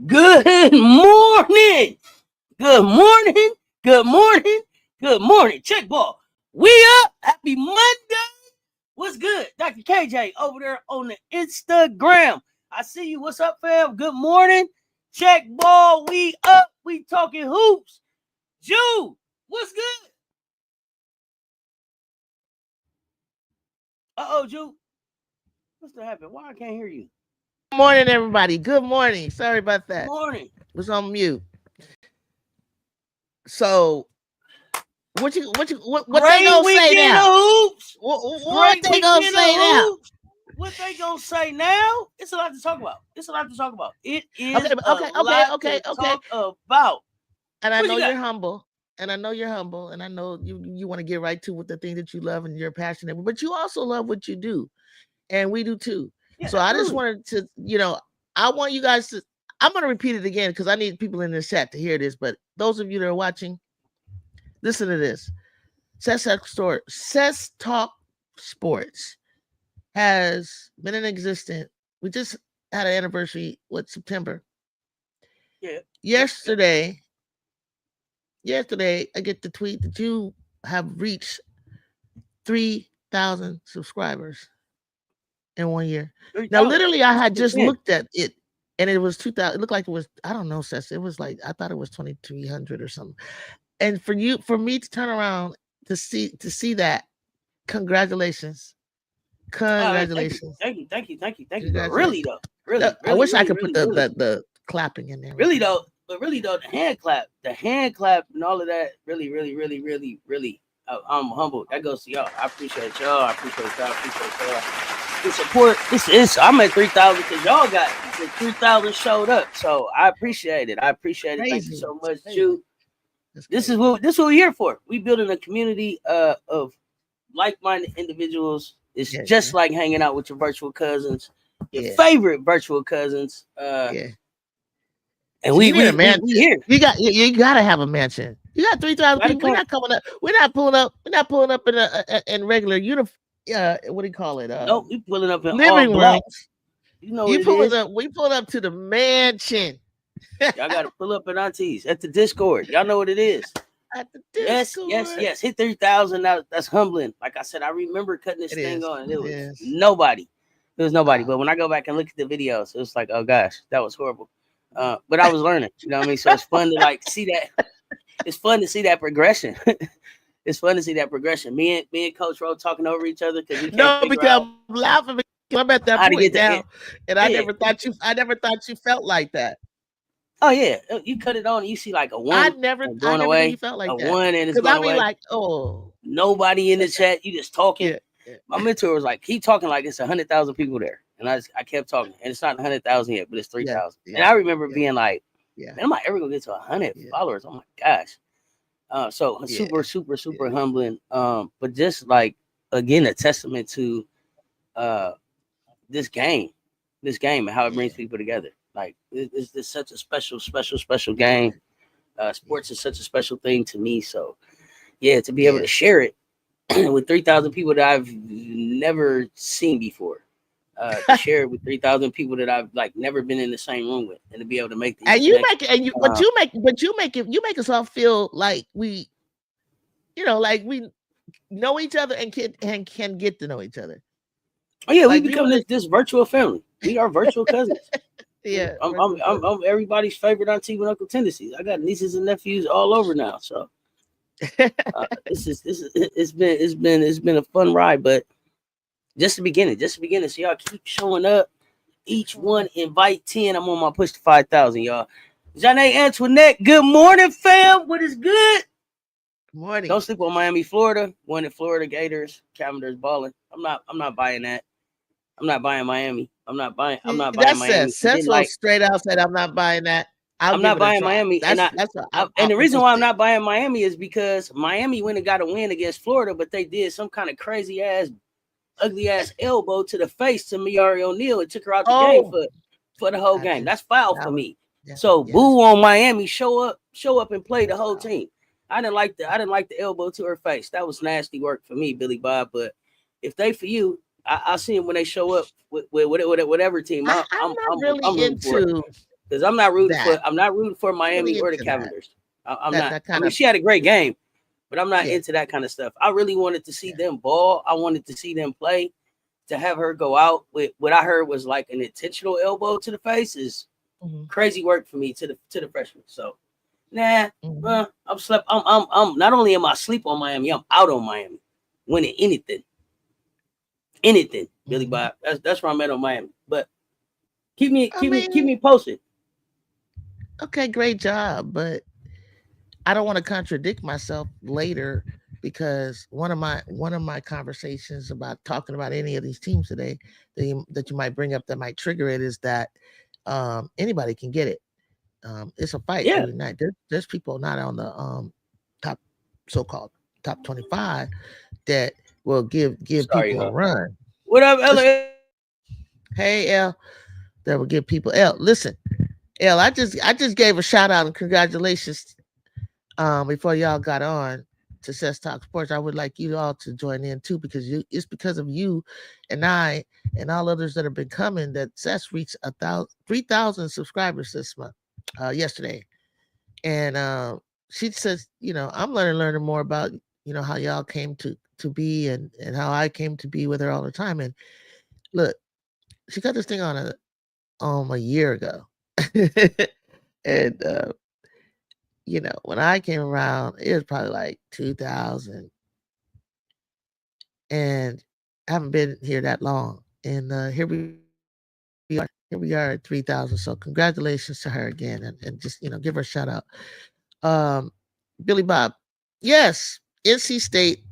Good morning. Good morning. Good morning. Good morning. Check ball. We up. Happy Monday. What's good? Dr. KJ over there on the Instagram. I see you. What's up, fam? Good morning. Check ball. We up. We talking hoops. Ju, what's good? Uh-oh, Ju. What's that happening? Why I can't hear you? Good morning, everybody. Good morning. Sorry about that. Good morning. Was on mute. So, what they gonna say now? What they gonna say now? What they gonna say now? It's a lot to talk about. It is okay. a lot to talk about. And I know you're humble. And I know you want to get right to with the thing that you love and you're passionate, but you also love what you do, and we do too. Yeah, so I just wanted to, I want you guys to. I'm going to repeat it again because I need people in the chat to hear this. But those of you that are watching, listen to this. CESS Talk Sports has been in existence. We just had an anniversary with September. Yeah. Yesterday, I get the tweet that you have reached 3,000 subscribers in 1 year. 3, now, literally, I had just looked at it, and it was 2,000. It looked like it was, I don't know, Seth. It was like, I thought it was 2,300 or something. And for me to turn around to see that, congratulations. Congratulations. Thank you. Really though. Really. I wish I could put the clapping in there. Really though, the hand clap and all of that, really, I'm humbled. That goes to y'all. I appreciate y'all. The support. I'm at 3,000 because y'all got 3,000 showed up. So I appreciate it. Crazy. Thank you so much, Ju. This is what we're here for. We building a community of like-minded individuals. It's just like hanging out with your virtual cousins, your favorite virtual cousins. And we here. You gotta have a mansion. You got 3,000 people. We're not coming up. We're not pulling up in regular uniform. What do you call it? No, we pulling up in living rooms. You pulling up. We pulling up to the mansion. Y'all gotta pull up in aunties at the Discord. Y'all know what it is. At the Discord. Yes. Hit 3,000. That's humbling. Like I said, I remember cutting this thing on. It was nobody. It was nobody. But when I go back and look at the videos, it was like, oh gosh, that was horrible. But I was learning. You know what I mean? So it's fun to see that. It's fun to see that progression. Me and Coach Rowe talking over each other because we can't figure out. I'm laughing because I'm at that point now, and I never thought you felt like that. Oh yeah, you cut it on and you see like a one. I never away. You felt like a that. One and it's going away. Like, oh, nobody in the chat. You just talking. Yeah. My mentor was like, keep talking like it's 100,000 people there, and I kept talking, and it's not 100,000 yet, but it's 3,000. And I remember being like, man, am I ever gonna get to 100 followers? Oh my gosh. So super humbling. But just like again, a testament to this game and how it brings people together. Like it's such a special game. Sports is such a special thing to me. So to be able to share it with 3,000 people that I've never seen before, to share it with 3,000 people that I've like never been in the same room with, and to be able to make these you make us all feel like we, like we know each other and can get to know each other. Oh yeah, like we become this virtual family. We are virtual cousins. Yeah, I'm everybody's favorite auntie with Uncle Tendencies. I got nieces and nephews all over now, so this is it's been a fun ride, but just the beginning. So y'all keep showing up. Each one invite 10. I'm on my push to 5,000, y'all. Janae Antoinette, good morning, fam. What is good? Morning. Don't sleep on Miami, Florida. One in Florida Gators. Cavender's balling. I'm not buying that. I'm not buying Miami. I'm not buying Miami. CESS will straight out said, I'm not buying that. I'm not buying Miami. And the reason why I'm not buying Miami is because Miami went and got a win against Florida, but they did some kind of crazy ass, ugly ass elbow to the face to Miari O'Neal. It took her out the game for the whole game. That's foul for me. So boo on Miami. Show up and play the whole team. I didn't like the elbow to her face. That was nasty work for me, Billy Bob. But if they for you, I see them when they show up with whatever team. I'm really into because I'm not rooting for Miami or the Cavaliers. I'm not. I mean, she had a great game, but I'm not into that kind of stuff. I really wanted to see them ball. I wanted to see them play. To have her go out with what I heard was like an intentional elbow to the face is crazy work for me to the freshmen. So, I'm not only am I asleep on Miami, I'm out on Miami, winning anything, Billy Bob. That's where I'm at on Miami. But keep me posted. Okay, great job, but I don't want to contradict myself later because one of my conversations about talking about any of these teams today that you might bring up that might trigger it is that anybody can get it. It's a fight every night. There's people not on the top so-called top 25 that will give people a run. What up, Ella? Hey, L. That will give people L. Listen, L. I just gave a shout out and congratulations. Before y'all got on to CESS Talk Sports, I would like you all to join in too because it's because of you and I and all others that have been coming that CESS reached 3,000 subscribers this month, yesterday. And she says, I'm learning more about, how y'all came to be and how I came to be with her all the time. And look, she got this thing on a year ago. And when I came around, it was probably like 2000. And I haven't been here that long. And here we are at 3,000. So congratulations to her again. And just, give her a shout out. Billy Bob, yes, NC State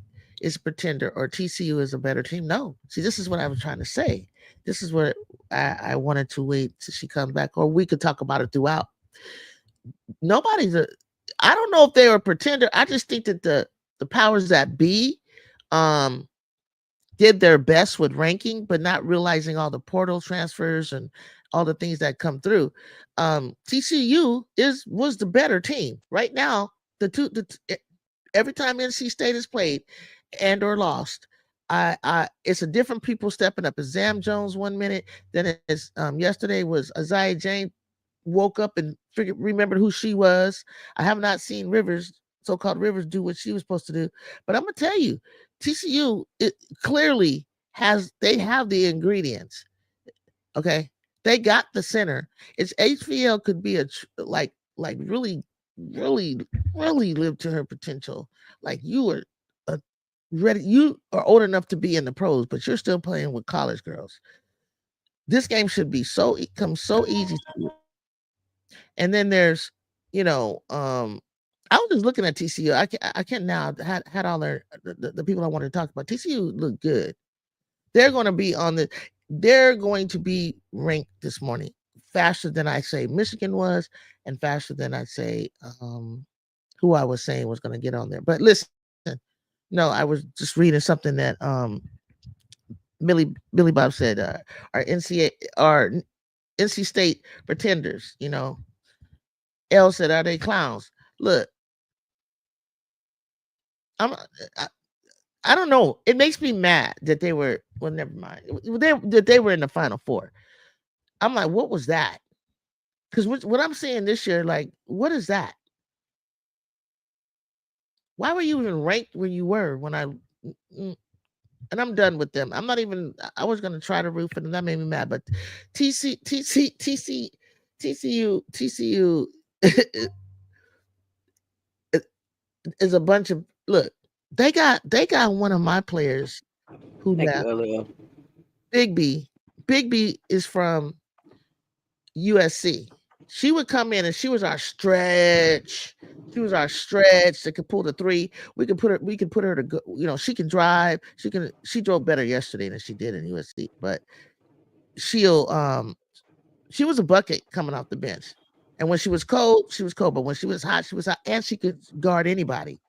is a pretender or TCU is a better team. No. See, this is what I was trying to say. This is what I wanted to wait till she comes back, or we could talk about it throughout. I don't know if they were a pretender. I just think that the powers that be did their best with ranking, but not realizing all the portal transfers and all the things that come through. TCU was the better team. Right now, every time NC State has played and or lost, it's a different people stepping up. It's Zam Jones 1 minute, then it's yesterday was Isaiah James woke up and remembered who she was. I have not seen so-called Rivers do what she was supposed to do. But I'm gonna tell you, TCU clearly have the ingredients. Okay, they got the center. It's HVL could be like really, really, really live to her potential. Like you are ready. You are old enough to be in the pros, but you're still playing with college girls. This game should be come so easy to you. And then there's, I was just looking at TCU. I can't now had all the people I want to talk about. TCU look good. They're going to be ranked this morning faster than I say Michigan was, and faster than I say who I was saying was going to get on there. But listen, no, I was just reading something that Billy Bob said. Our NC State pretenders, L said, "Are they clowns?" Look, I don't know. It makes me mad that they were. Well, never mind. That they were in the Final Four. I'm like, what was that? Because what I'm saying this year, like, what is that? Why were you even ranked where you were when and I'm done with them. I'm not even. I was going to try to root for them. That made me mad. But TC TCU is a bunch of look. They got one of my players who left. Big B. Big B is from USC. She would come in and she was our stretch. She was our stretch that could pull the three. We could put her to go, she can drive. She drove better yesterday than she did in USC, but she was a bucket coming off the bench. And when she was cold, she was cold. But when she was hot, and she could guard anybody.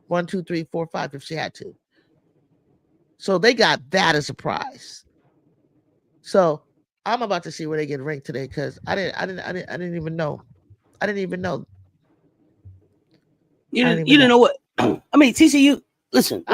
1, 2, 3, 4, 5 if she had to. So they got that as a prize. So I'm about to see where they get ranked today because I didn't even know. I didn't even know. You didn't know what? I mean, TCU. Listen,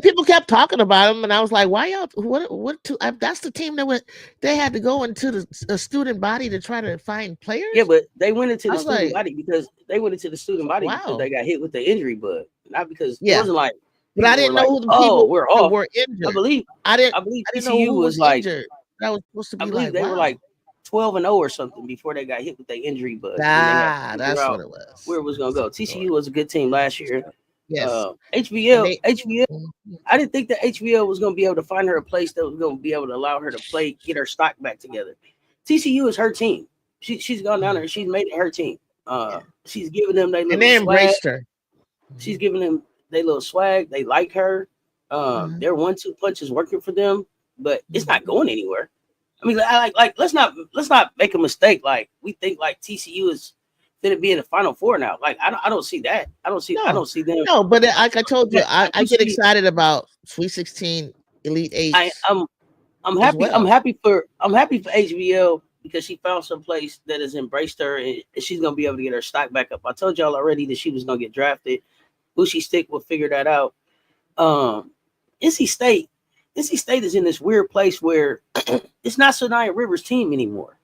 people kept talking about them, and I was like, "Why y'all? What? That's the team that they had to go into the student body to try to find players." Yeah, but they went into the student body because they got hit with the injury bug, not because it wasn't like. But I didn't know who the people were off. Were injured. I believe TCU was like that was supposed to be. I believe they were like 12-0 or something before they got hit with the injury bug. That's what it was. Where it was gonna go. TCU was a good team last year. Yes. HBL. I didn't think that HBL was gonna be able to find her a place that was gonna be able to allow her to play, get her stock back together. TCU is her team. She's gone down there and she's made it her team. She's giving them their little swag. Embraced her. She's giving them their little swag. They like her. Their 1-2 punch is working for them, but it's not going anywhere. I mean, like let's not make a mistake. Like we think like TCU is going to be in the Final Four now. Like I don't see that. I don't see them. No, but like I told you, I get excited about Sweet 16, Elite 8. I'm happy. Well. I'm happy for HBL because she found some place that has embraced her and she's going to be able to get her stock back up. I told y'all already that she was going to get drafted. Bushy Stick will figure that out. NC State is in this weird place where it's not Sanaya Rivers' team anymore.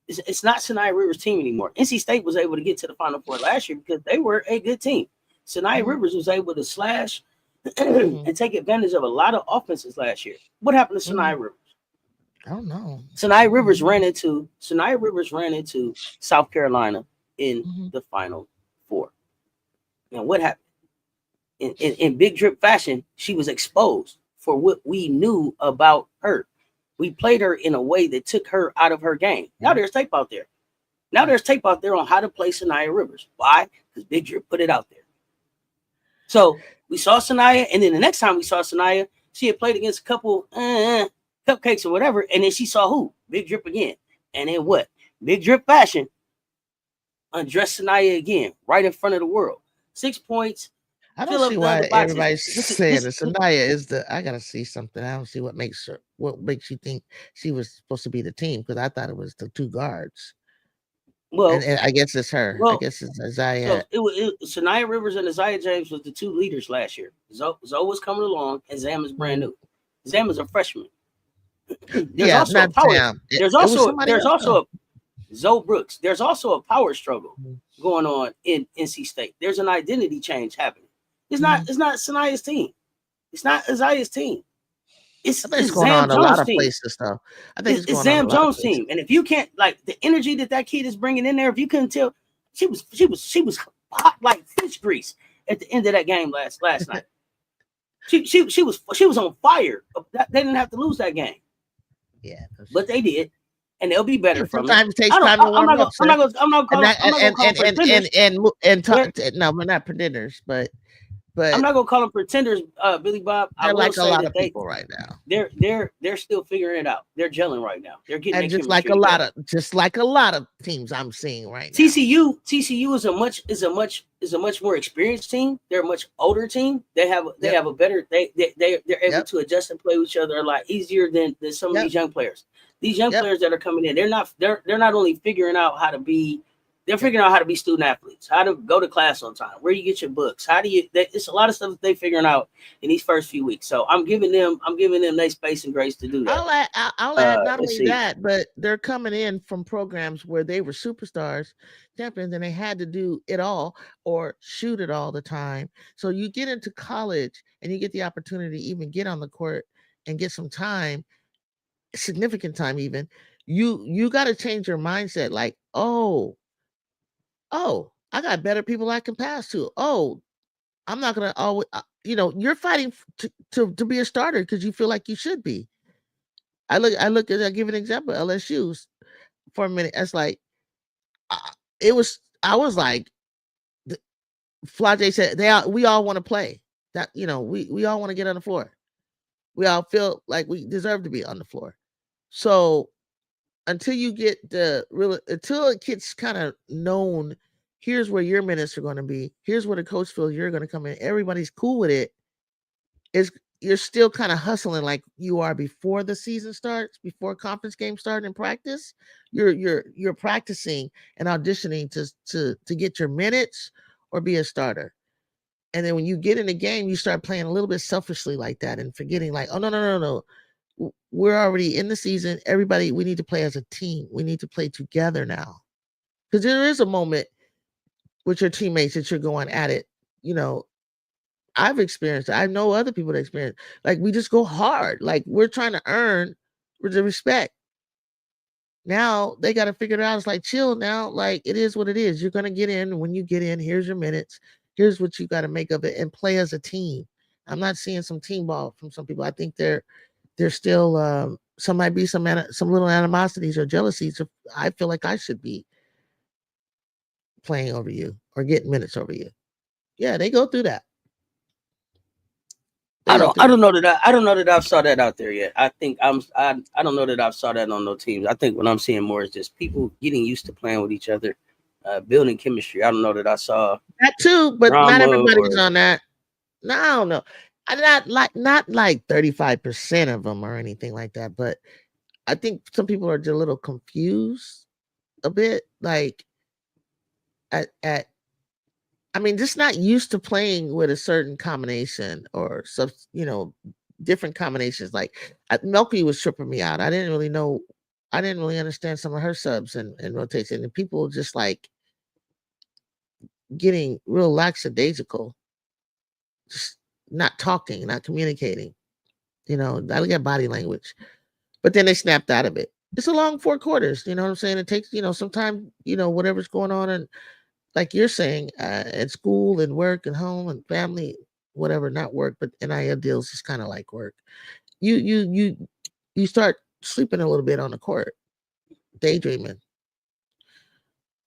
It's not Sanaya Rivers' team anymore. NC State was able to get to the Final Four last year because they were a good team. Sanaya Rivers was able to slash and take advantage of a lot of offenses last year. What happened to Sanaya Rivers? I don't know. Sanaya Rivers ran into South Carolina in the Final Four. And what happened? In big drip fashion, she was exposed for what we knew about her. We played her in a way that took her out of her game. Now there's tape out there. On how to play Sanaya Rivers. Why? Because Big Drip put it out there. So we saw Sanaya, and then the next time we saw Sanaya, she had played against a couple cupcakes or whatever, and then she saw who? Big Drip again. And then what? Big Drip fashion undressed Sanaya again, right in front of the world. 6 points. I don't see why everybody's saying that Sanaya is I gotta see something. I don't see what makes you think she was supposed to be the team because I thought it was the two guards. Well, and I guess it's her. I guess it's Isaiah. So Sanaya Rivers and Isaiah James was the two leaders last year. Zoe was coming along, and Zam is brand new. Zam is a freshman. There's also a power. There's also Zoe Brooks. There's also a power struggle going on in NC State. There's an identity change happening. It's not Sanaya's team. It's not Isaiah's team. It's going on a lot of places though. I think it's Zam Jones' team. And if you can't like the energy that kid is bringing in there, if you couldn't tell, she was hot like fish grease at the end of that game last night. She was on fire. They didn't have to lose that game. Yeah, but they did. And they'll be better from it. Sometimes it takes time to warm up. I'm not going to no, we're not pretenders, but I'm not gonna call them pretenders, Billy Bob. They're like a lot of people right now. They're still figuring it out. They're gelling right now. They're getting and just like a lot of teams I'm seeing right now. TCU is a much more experienced team. They're a much older team. They have a better they're able to adjust and play with each other a lot easier than some of these young players. These young players that are coming in, they're not only figuring out how to be. They're figuring out how to be student athletes, how to go to class on time, where you get your books, it's a lot of stuff that they're figuring out in these first few weeks. So I'm giving them their space and grace to do that. I'll add not only that, but they're coming in from programs where they were superstars, champions, and they had to do it all or shoot it all the time. So you get into college and you get the opportunity to even get on the court and get some time, significant time even. you got to change your mindset. Like, oh, I got better people I can pass to. Oh, I'm not gonna always, you're fighting to be a starter because you feel like you should be. I give an example. LSU for a minute. It's like I was like, Flajay said we all want to play. That we all want to get on the floor. We all feel like we deserve to be on the floor. So until you get until it gets kind of known, here's where your minutes are going to be. Here's where the coach feels you're going to come in. Everybody's cool with it. You're still kind of hustling like you are before the season starts, before conference games start in practice. You're practicing and auditioning to get your minutes or be a starter. And then when you get in the game, you start playing a little bit selfishly like that and forgetting like, oh, no. We're already in the season. Everybody, we need to play as a team. We need to play together now. Because there is a moment with your teammates that you're going at it. I've experienced it. I know other people that experience it. Like we just go hard. Like we're trying to earn the respect. Now they got to figure it out. It's like chill now. Like it is what it is. You're gonna get in. When you get in, here's your minutes. Here's what you got to make of it and play as a team. I'm not seeing some team ball from some people. I think they're still some might be some little animosities or jealousies. I feel like I should be playing over you or getting minutes over you. Yeah, they go through that. I don't know that I've saw that out there yet. I don't know that I've saw that on no teams. I think what I'm seeing more is just people getting used to playing with each other, building chemistry. I don't know that I saw that too, but not everybody's on that. No, I don't know. Not like 35% of them or anything like that, but I think some people are just a little confused a bit. Like just not used to playing with a certain combination or different combinations. Like Melky was tripping me out. I didn't really understand some of her subs and rotation, and people just like getting real lackadaisical, just not talking, not communicating. I look at body language, but then they snapped out of it. It's a long 4 quarters. You know what I'm saying? It takes, sometimes, whatever's going on and like you're saying, at school and work and home and family, whatever, not work, but NIL deals is kind of like work. You start sleeping a little bit on the court, daydreaming,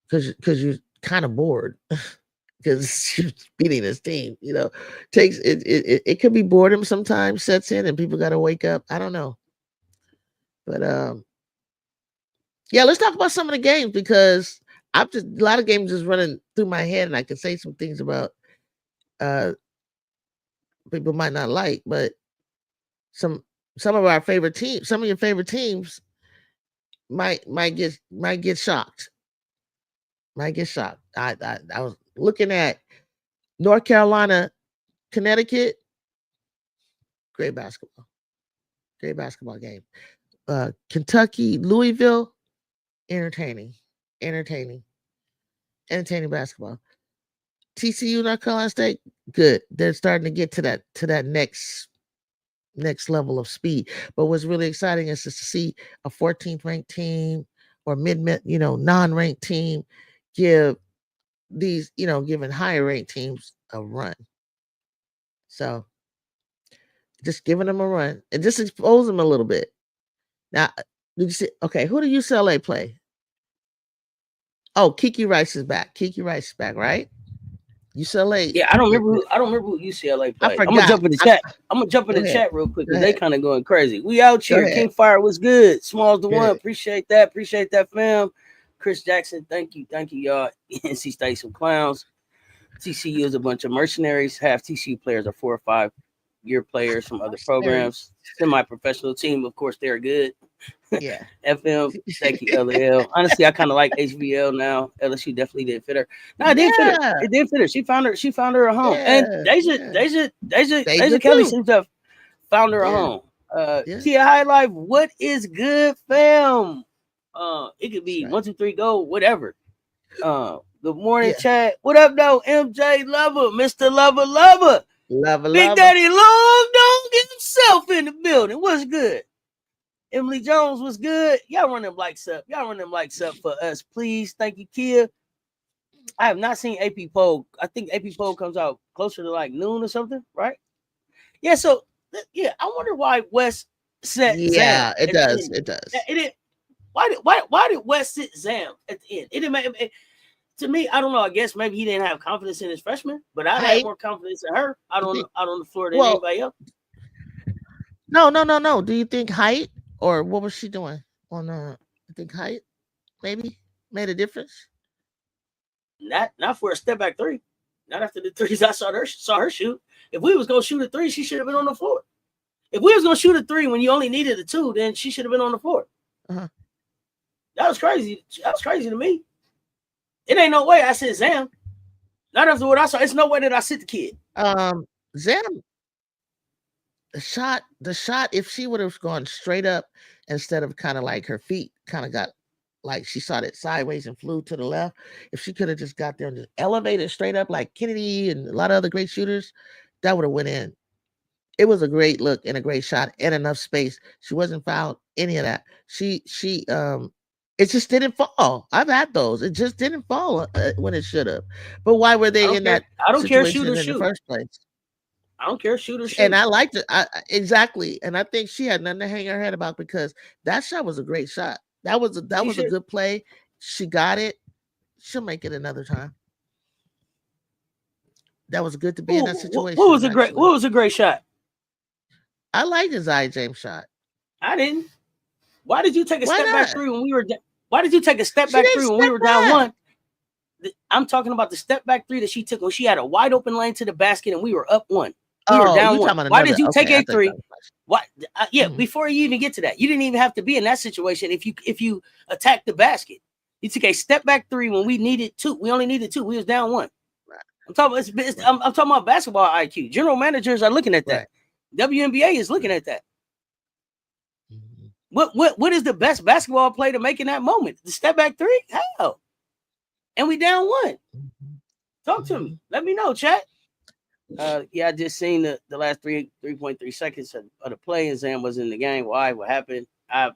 because you're kind of bored because you're beating this team. Takes it could be boredom sometimes sets in and people got to wake up. I don't know, but yeah, let's talk about some of the games because a lot of games just running through my head, and I can say some things about people might not like, but some of our favorite teams, some of your favorite teams might get shocked. Might get shocked. I was looking at North Carolina, Connecticut. Great basketball game. Kentucky, Louisville, entertaining basketball. TCU, North Carolina State, good. They're starting to get to that next level of speed. But what's really exciting is just to see a 14th ranked team or non-ranked team give these, giving higher ranked teams a run. So just giving them a run and just expose them a little bit. Now, did you see? Okay, who did UCLA play? Oh, Kiki Rice is back. Right? UCLA. Yeah, I don't remember who UCLA played. I'm gonna jump in the chat. I'm gonna jump in the chat real quick because they kind of going crazy. We out here. King Fire was good. Smalls the one. Appreciate that, fam. Chris Jackson, thank you, y'all. NC State some clowns. TCU is a bunch of mercenaries. Half TCU players are 4 or 5 year players from other programs. Semi-professional team, of course, they're good. Yeah. FM, thank you, LL. Honestly, I kind of like HVL now. LSU definitely did fit her. No, it did fit her. It did fit her. She found her a home. And Deja Kelly seems to have found her a home. Tia High Life, what is good, fam? It could be 1, 2, 3, go, whatever. Good morning, chat. What up, though? MJ Lover, Mr. Lover. Big Daddy Long don't get himself in the building. What's good? Emily Jones was good. Y'all run them likes up. Y'all run them likes up for us, please. Thank you, Kia. I have not seen AP poll. I think AP poll comes out closer to like noon or something, right? Yeah. So yeah, I wonder why West set. Yeah, Zam it does. It does. It didn't. Why did West sit Zam at the end? It didn't make. To me, I don't know. I guess maybe he didn't have confidence in his freshman, but I had more confidence in her out on the floor than anybody else. No. Do you think height or what was she doing on? I think height maybe made a difference. Not for a step back three. Not after the threes I saw her shoot. If we was gonna shoot a three, she should have been on the floor. If we was gonna shoot a three when you only needed a two, then she should have been on the floor. Uh-huh. That was crazy. That was crazy to me. It ain't no way I said Zam. Not after what I saw. It's no way that I sit the kid. Zam, the shot, if she would have gone straight up instead of kind of like her feet kind of got like she saw it sideways and flew to the left. If she could have just got there and just elevated straight up like Kennedy and a lot of other great shooters, that would have went in. It was a great look and a great shot and enough space. She wasn't fouled, any of that. It just didn't fall. I've had those. It just didn't fall when it should have. But why were they in that? I don't care. Shoot or shoot in the first place. I don't care. Shoot or shoot. And I liked it. Exactly. And I think she had nothing to hang her head about because that shot was a great shot. That was a good play. She got it. She'll make it another time. That was good to be in that situation. What was a great shot? I liked the Zaya James shot. I didn't. Why did you take a step back three when we were? Why did you take a step back three when we were down one? I'm talking about the step back three that she took when she had a wide open lane to the basket and we were up one. We were down one. Why did you take a three? What? Before you even get to that, you didn't even have to be in that situation. If you attacked the basket, you took a step back three when we needed two. We only needed two. We was down one. Right. I'm talking about basketball IQ. General managers are looking at that. Right. WNBA is looking at that. What is the best basketball play to make in that moment? The step back three? Hell. And we down one. Talk to me. Let me know, chat. I just seen the last 3.3 seconds of the play, and Zam was in the game. Why? What happened? I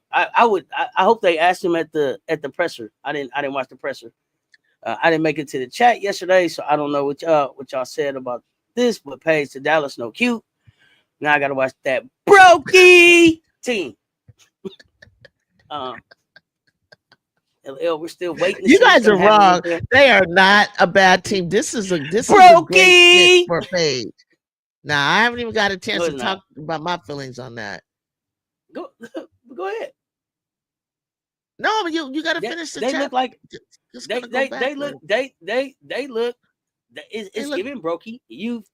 hope they asked him at the presser. I didn't watch the presser. I didn't make it to the chat yesterday, so I don't know what y'all said about this. But Paige to Dallas, no cute. Now I gotta watch that brokey team. We're still waiting. You guys are wrong. They are not a bad team. This is a great fit for Paige. Now I haven't even got a chance to talk about my feelings on that. Go ahead. No, but you got to finish the. They chat. Look like they look. It's giving brokey. You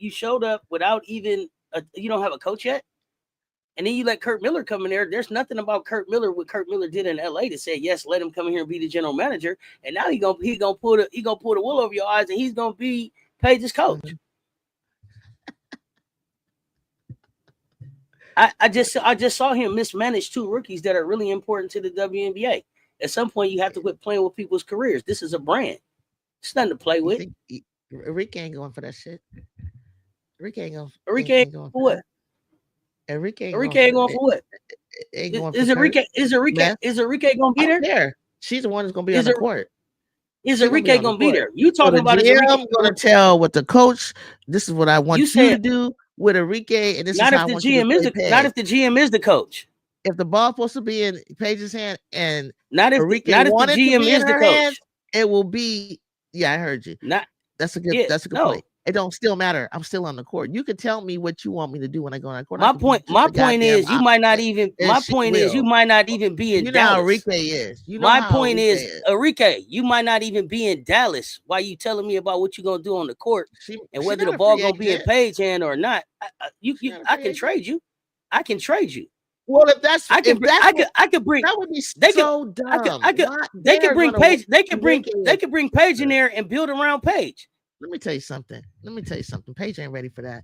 showed up without even you don't have a coach yet. And then you let Kurt Miller come in there. There's nothing about Kurt Miller, what Kurt Miller did in LA to say, yes, let him come in here and be the general manager. And now he gonna pull the wool over your eyes and he's gonna be Paige's coach. I just saw him mismanage two rookies that are really important to the WNBA. At some point, you have to quit playing with people's careers. This is a brand. It's nothing to play with. Enrique ain't going for that shit. Enrique ain't going for what? Enrique ain't going for what? Is Enrique gonna be there? There. She's the one that's gonna be on the court. Is Enrique gonna be there? You talking about GM? I'm gonna tell what the coach. This is what I want you to do with Enrique, and this is how I want you to play Paige. Not if the GM is the coach. If the ball's supposed to be in Paige's hand, and Enrique not if the GM is the coach, hands, it will be. Yeah, I heard you. That's a good play. It don't still matter. I'm still on the court. You can tell me what you want me to do when I go on the court. My point is you might not even be in Dallas. You know how Enrique is. My point is, Enrique, you might not even be in Dallas. Why you telling me about what you're gonna do on the court and whether the ball gonna be in Paige hand or not? I can trade you. I can trade you. Well, I could bring. That would be so dumb. They could bring Paige. They could bring Paige in there and build around Paige. Let me tell you something. Paige ain't ready for that.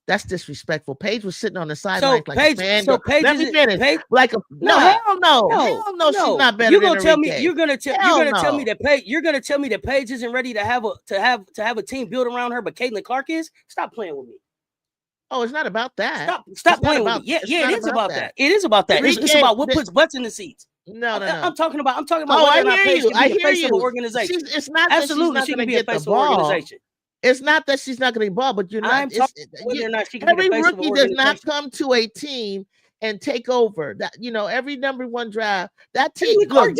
That's disrespectful. Paige was sitting on the sideline like a fan. So Paige, let me finish. Hell no. Hell no. She's not better than Enrique. You're gonna tell me that Paige isn't ready to have a team built around her, but Caitlin Clark is. Stop playing with me. Oh, it's not about that. Stop playing with me. Yeah, it is about that. It is about that. It's about what puts butts in the seats. No. I'm talking about whether or not Paige can be the face of an organization. It's not absolutely that she's not she can be get a face the of an ball. organization. It's not that she's not getting the ball, but you're not. I'm talking whether or not she can be the face of an organization. Every rookie does not come to a team and take over. That every number one draft, that team. Look, hold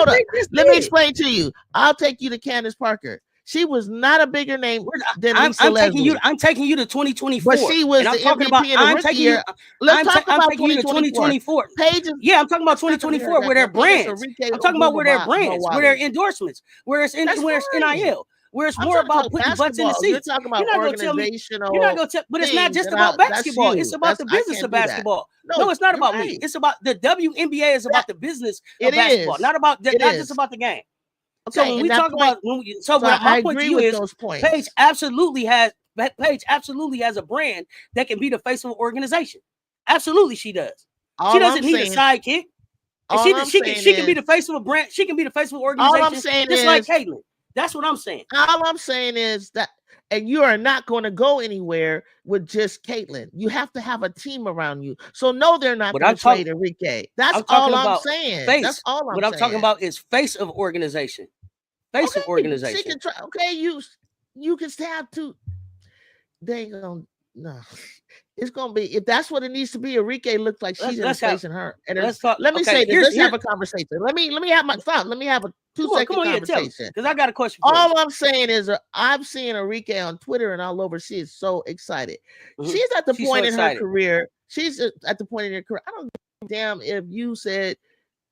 up. Let me explain to you. I'll take you to Candace Parker. She was not a bigger name than Lisa Leslie. I'm taking you to 2024. But she was the MVP in the rookie year. Let's talk about 2024. Pages. Yeah, I'm talking about 2024 where their brands. I'm talking about where their brands, where their endorsements, where it's NIL. Where it's more about putting butts in the seats. You're talking about organizational. You're not going to tell, but it's not just about basketball. It's about the business of basketball. No, it's not about me. It's about the WNBA is about the business of basketball, not just about the game. Okay, so when we talk about my point to you is Paige absolutely has a brand that can be the face of an organization. Absolutely, she does. She doesn't need a sidekick. She can be the face of a brand. She can be the face of an organization. All I'm saying just like Caitlin. That's what I'm saying. All I'm saying is that, and you are not going to go anywhere with just Caitlin. You have to have a team around you. So no, they're not going to trade Enrique. That's all I'm saying. That's all I'm saying. What I'm talking about is face of organization. Face of organization. She can try. Okay, you can have to. They ain't gonna no. It's gonna be if that's what it needs to be. Enrique looks like she's facing her. And let me say this. Let's have a conversation. Let me have my thought. Let me have a 2-second conversation. Because I got a question. All I'm saying is I'm seeing Enrique on Twitter and all over. She is so excited. Mm-hmm. She's at the point in her career. She's at the point in her career. I don't give a damn if you said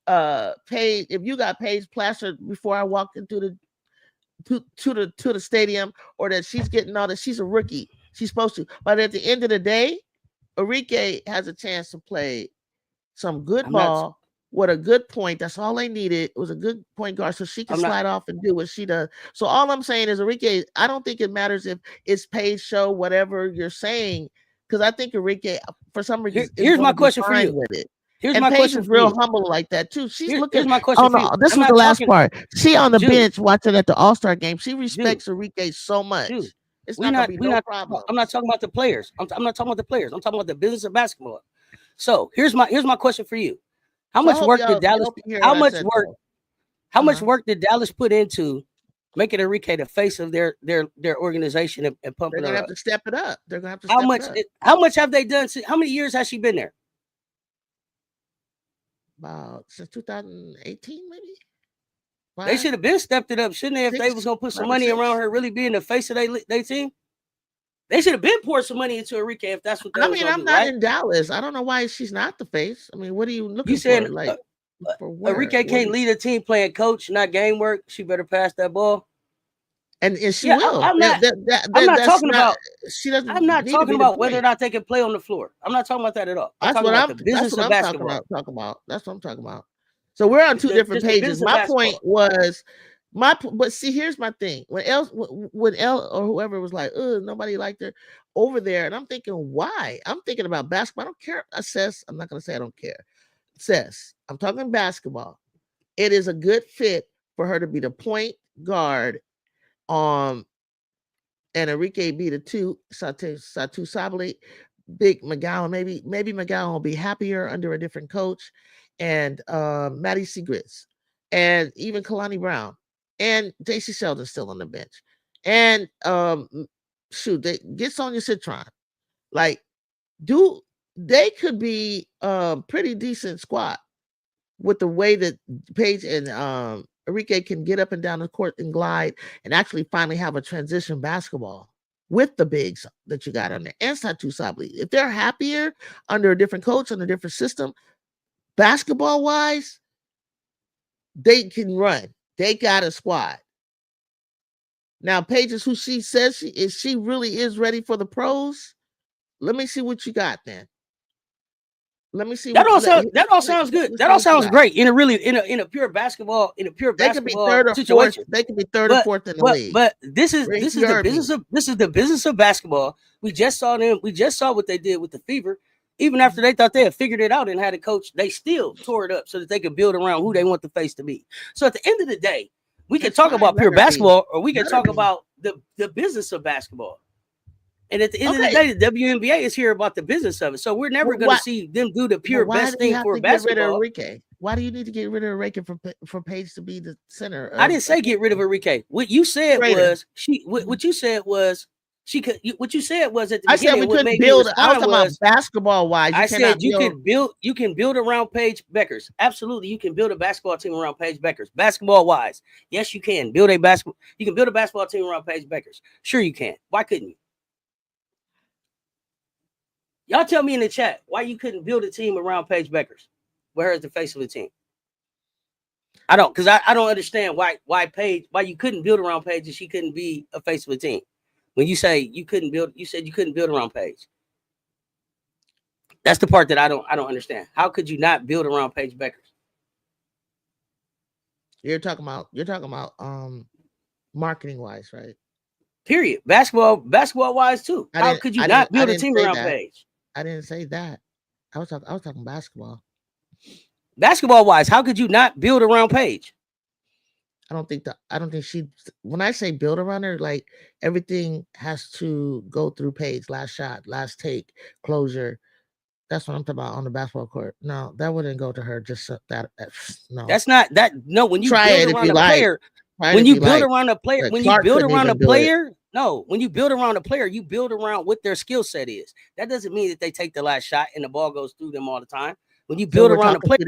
Paige, if you got Paige plastered before I walked into the stadium, or that she's getting all that. She's a rookie. She's supposed to. But at the end of the day, Enrique has a chance to play some good ball with a good point. That's all they needed. It was a good point guard, so she can slide off and do what she does. So all I'm saying is Enrique, I don't think it matters if it's Paige show, whatever you're saying, because I think Enrique, for some reason, here's my question for you. With it. Here's and my Paige question is real humble like that too. She's looking. Here's my question. Oh no, this was the last part. She on the bench watching at the All-Star game. She respects Enrique so much. It's not gonna be no problem. I'm not talking about the players. I'm not talking about the players. I'm talking about the business of basketball. So here's my question for you. How much work did Dallas? How much work did Dallas put into making Enrique the face of their organization and pumping her up? They're gonna have to step it up. They're gonna have to. How much have they done? How many years has she been there? About since 2018, maybe. They should have been stepped it up, shouldn't they? If they was gonna put some money around her, really being the face of their team, they should have been poured some money into Enrique. If that's what they was gonna do, not in Dallas. I don't know why she's not the face. I mean, what are you looking for? Like, Enrique can't lead a team playing coach, not game work. She better pass that ball. And she will. I'm not talking about. She doesn't. I'm not talking about whether or not they can play on the floor. I'm not talking about that at all. I'm talking about the business of basketball. That's what I'm talking about. So we're on two different pages. My point was but see, here's my thing. When Elle or whoever was like, nobody liked her over there, and I'm thinking, why? I'm thinking about basketball. I don't care. CESS. I'm not gonna say I don't care. CESS. I'm talking basketball. It is a good fit for her to be the point guard. And Enrique be the two, Satu Sabali, Big McGowan. Maybe McGowan will be happier under a different coach, and Maddie Segrist, and even Kalani Brown, and JC Sheldon's still on the bench, and they get Sonia Citron. Like, they could be pretty decent squad with the way that Paige and Enrique can get up and down the court and glide and actually finally have a transition basketball with the bigs that you got on there. And Satu Sabali. If they're happier under a different coach, on a different system, basketball-wise, they can run. They got a squad. Now, Paige is who she says she is. She really is ready for the pros. Let me see what you got then. Let me see. That all sounds good. That all sounds great in a pure basketball situation. They could be third or fourth in the league. But this is the business of basketball. We just saw them. We just saw what they did with the Fever. Even after they thought they had figured it out and had a coach, they still tore it up so that they could build around who they want the face to be. So at the end of the day, we can talk about pure basketball, or we can talk about the business of basketball. And at the end of the day, the WNBA is here about the business of it. So we're never going to see them do the pure best thing for basketball. Why do you need to get rid of Enrique for Paige to be the center? I didn't say get rid of Enrique. What you said was What you said was she could. What you said was at the beginning. I said we couldn't build. I was talking about basketball wise. I said you can build. You can build around Paige Beckers. Absolutely, you can build a basketball team around Paige Beckers. Basketball wise, yes, you can build a basketball. You can build a basketball team around Paige Beckers. Sure, you can. Why couldn't you? Y'all tell me in the chat why you couldn't build a team around Paige Beckers with her as the face of the team. I don't, because I don't understand why you couldn't build around Paige and she couldn't be a face of a team. When you say you couldn't build, you said you couldn't build around Paige. That's the part that I don't understand. How could you not build around Paige Beckers? You're talking about marketing wise, right? Period. Basketball wise too. How could you not build a team around Paige? I didn't say that. I was talking basketball. Basketball wise, how could you not build around Paige? I don't think she, when I say build around her, like everything has to go through Paige. Last shot, last take, closure. That's what I'm talking about on the basketball court. No, that wouldn't go to her. Just that. No, that's not that. No, when you build around a player, when you build around a player, when you build around a player, no, when you build around a player, you build around what their skill set is. That doesn't mean that they take the last shot and the ball goes through them all the time. When you build around a player,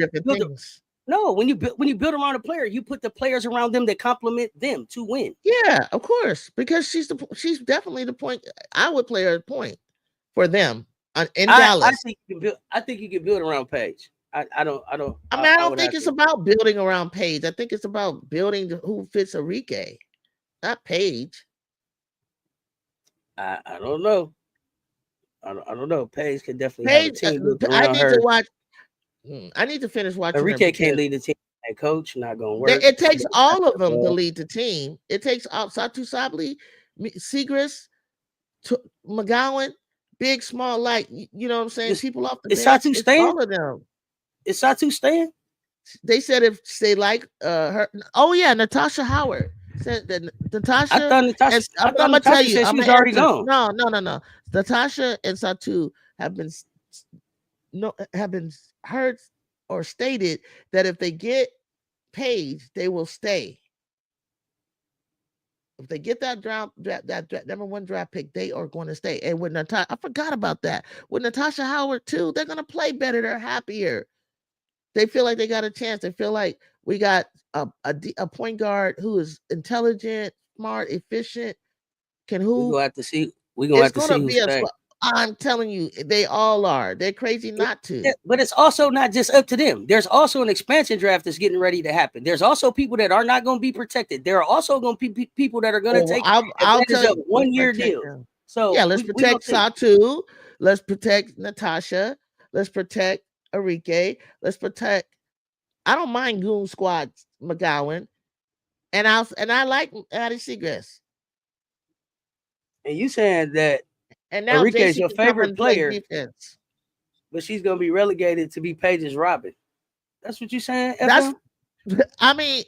when you build around a player, you put the players around them that complement them to win. Yeah, of course, because she's definitely the point. I would play her at point for them in Dallas. I think you can build around Paige. I don't think it's about building around Paige. I think it's about building who fits Enrique, not Paige. I don't know. I don't know. Paige can definitely have a team built around her. To watch. I need to finish watching. Enrique can't lead the team. And coach not gonna work. It takes all of them to lead the team. It takes Satu Sabli, Segrist, McGowan, big, small, like you know what I'm saying. People off the bench. Satu staying? All of them. Is Satu staying? They said if they like her. Oh yeah, Natasha Howard said that Natasha. I thought Natasha. I'm gonna tell you, she was already gone. No. Natasha and Satu have been heard or stated that if they get Paige, they will stay. If they get that number one draft pick, they are going to stay. And with Natasha, I forgot about that. With Natasha Howard too, they're going to play better. They're happier. They feel like they got a chance. They feel like we got a point guard who is intelligent, smart, efficient. We're gonna have to see. We're gonna have to see who's staying. I'm telling you, they all are. They're crazy not to. But it's also not just up to them. There's also an expansion draft that's getting ready to happen. There's also people that are not going to be protected. There are also going to be people that are going to take advantage of 1 year deal. Them. So yeah, let's protect Satu. Let's protect Natasha. Let's protect Enrique. Let's protect. I don't mind Goon Squad McGowan, and I like Addie Segrist. And you saying that. And now Enrique's your favorite player, but she's gonna be relegated to be Paige's Robin. That's what you're saying? I mean,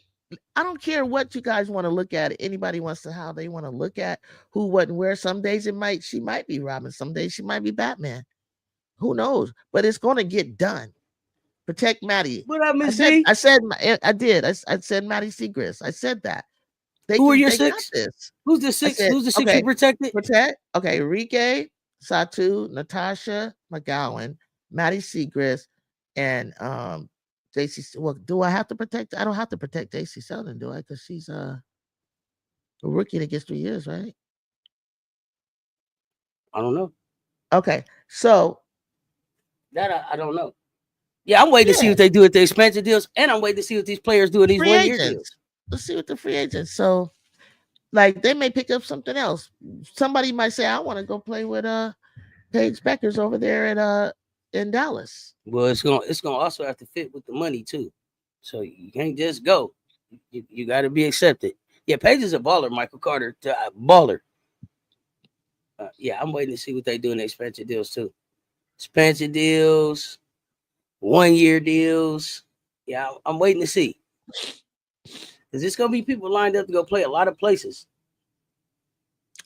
I don't care what you guys want to look at. Anybody wants to how they want to look at who, what, and where. Some days she might be Robin. Some days she might be Batman. Who knows? But it's gonna get done. Protect Maddie. What I said Maddie Segrist. I said that. Who are your six? Who's the six? Who's the six you protected? Okay, Enrique, Satu, Natasha McGowan, Maddie Segrist, and JC. Well, do I have to protect? I don't have to protect JC Selden, do I? Because she's a rookie that gets 3 years, right? I don't know. Okay, so that I don't know. Yeah, I'm waiting to see what they do with the expansion deals, and I'm waiting to see what these players do with these 1 year deals. Let's see what the free agents. So, like, they may pick up something else. Somebody might say, "I want to go play with Paige Beckers over there at in Dallas." Well, it's gonna also have to fit with the money too. So you can't just go. You got to be accepted. Yeah, Paige is a baller. Michael Carter, baller. Yeah, I'm waiting to see what they do in the expansion deals too. Expansion deals, 1 year deals. Yeah, I'm waiting to see. Because there's going to be people lined up to go play a lot of places.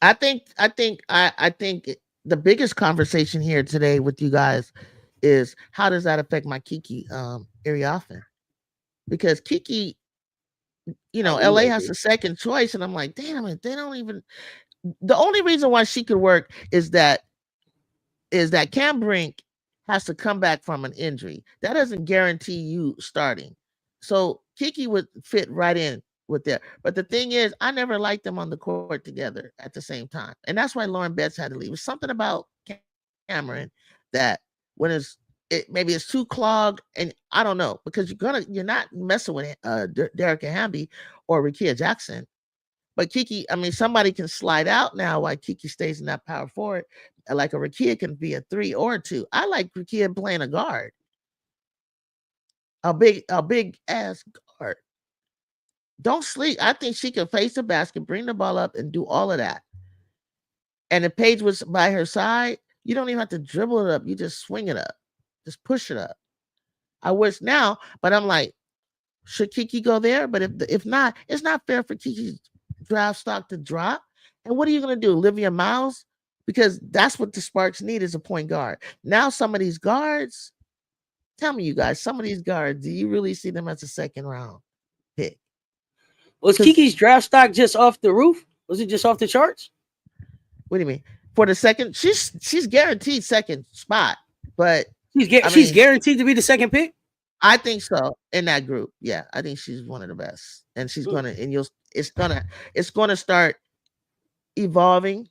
I think the biggest conversation here today with you guys is how does that affect my Kiki area often? Because Kiki, LA has a second choice, and I'm like, damn it, they don't even. The only reason why she could work is that Cam Brink has to come back from an injury. That doesn't guarantee you starting. So Kiki would fit right in with that. But the thing is, I never liked them on the court together at the same time. And that's why Lauren Betts had to leave. It's something about Cameron that when maybe it's too clogged, and I don't know, because you're not messing with Derek Hamby or Rickea Jackson. But Kiki, I mean, somebody can slide out now while Kiki stays in that power forward. Like a Rickea can be a 3 or a 2. I like Rickea playing a guard. A big ass guard. Don't sleep. I think she can face the basket, bring the ball up, and do all of that. And if Paige was by her side, you don't even have to dribble it up. You just swing it up. Just push it up. I wish now, but I'm like, should Kiki go there? But if not, it's not fair for Kiki's draft stock to drop. And what are you going to do, Olivia Miles? Because that's what the Sparks need is a point guard. Now some of these guards, tell me, you guys, some of these guards, do you really see them as a second round pick? Was Kiki's draft stock just off the roof? Was it just off the charts? What do you mean? For the second, she's guaranteed second spot, but she's guaranteed to be the second pick. I think so in that group. Yeah, I think she's one of the best, and she's it's gonna start evolving.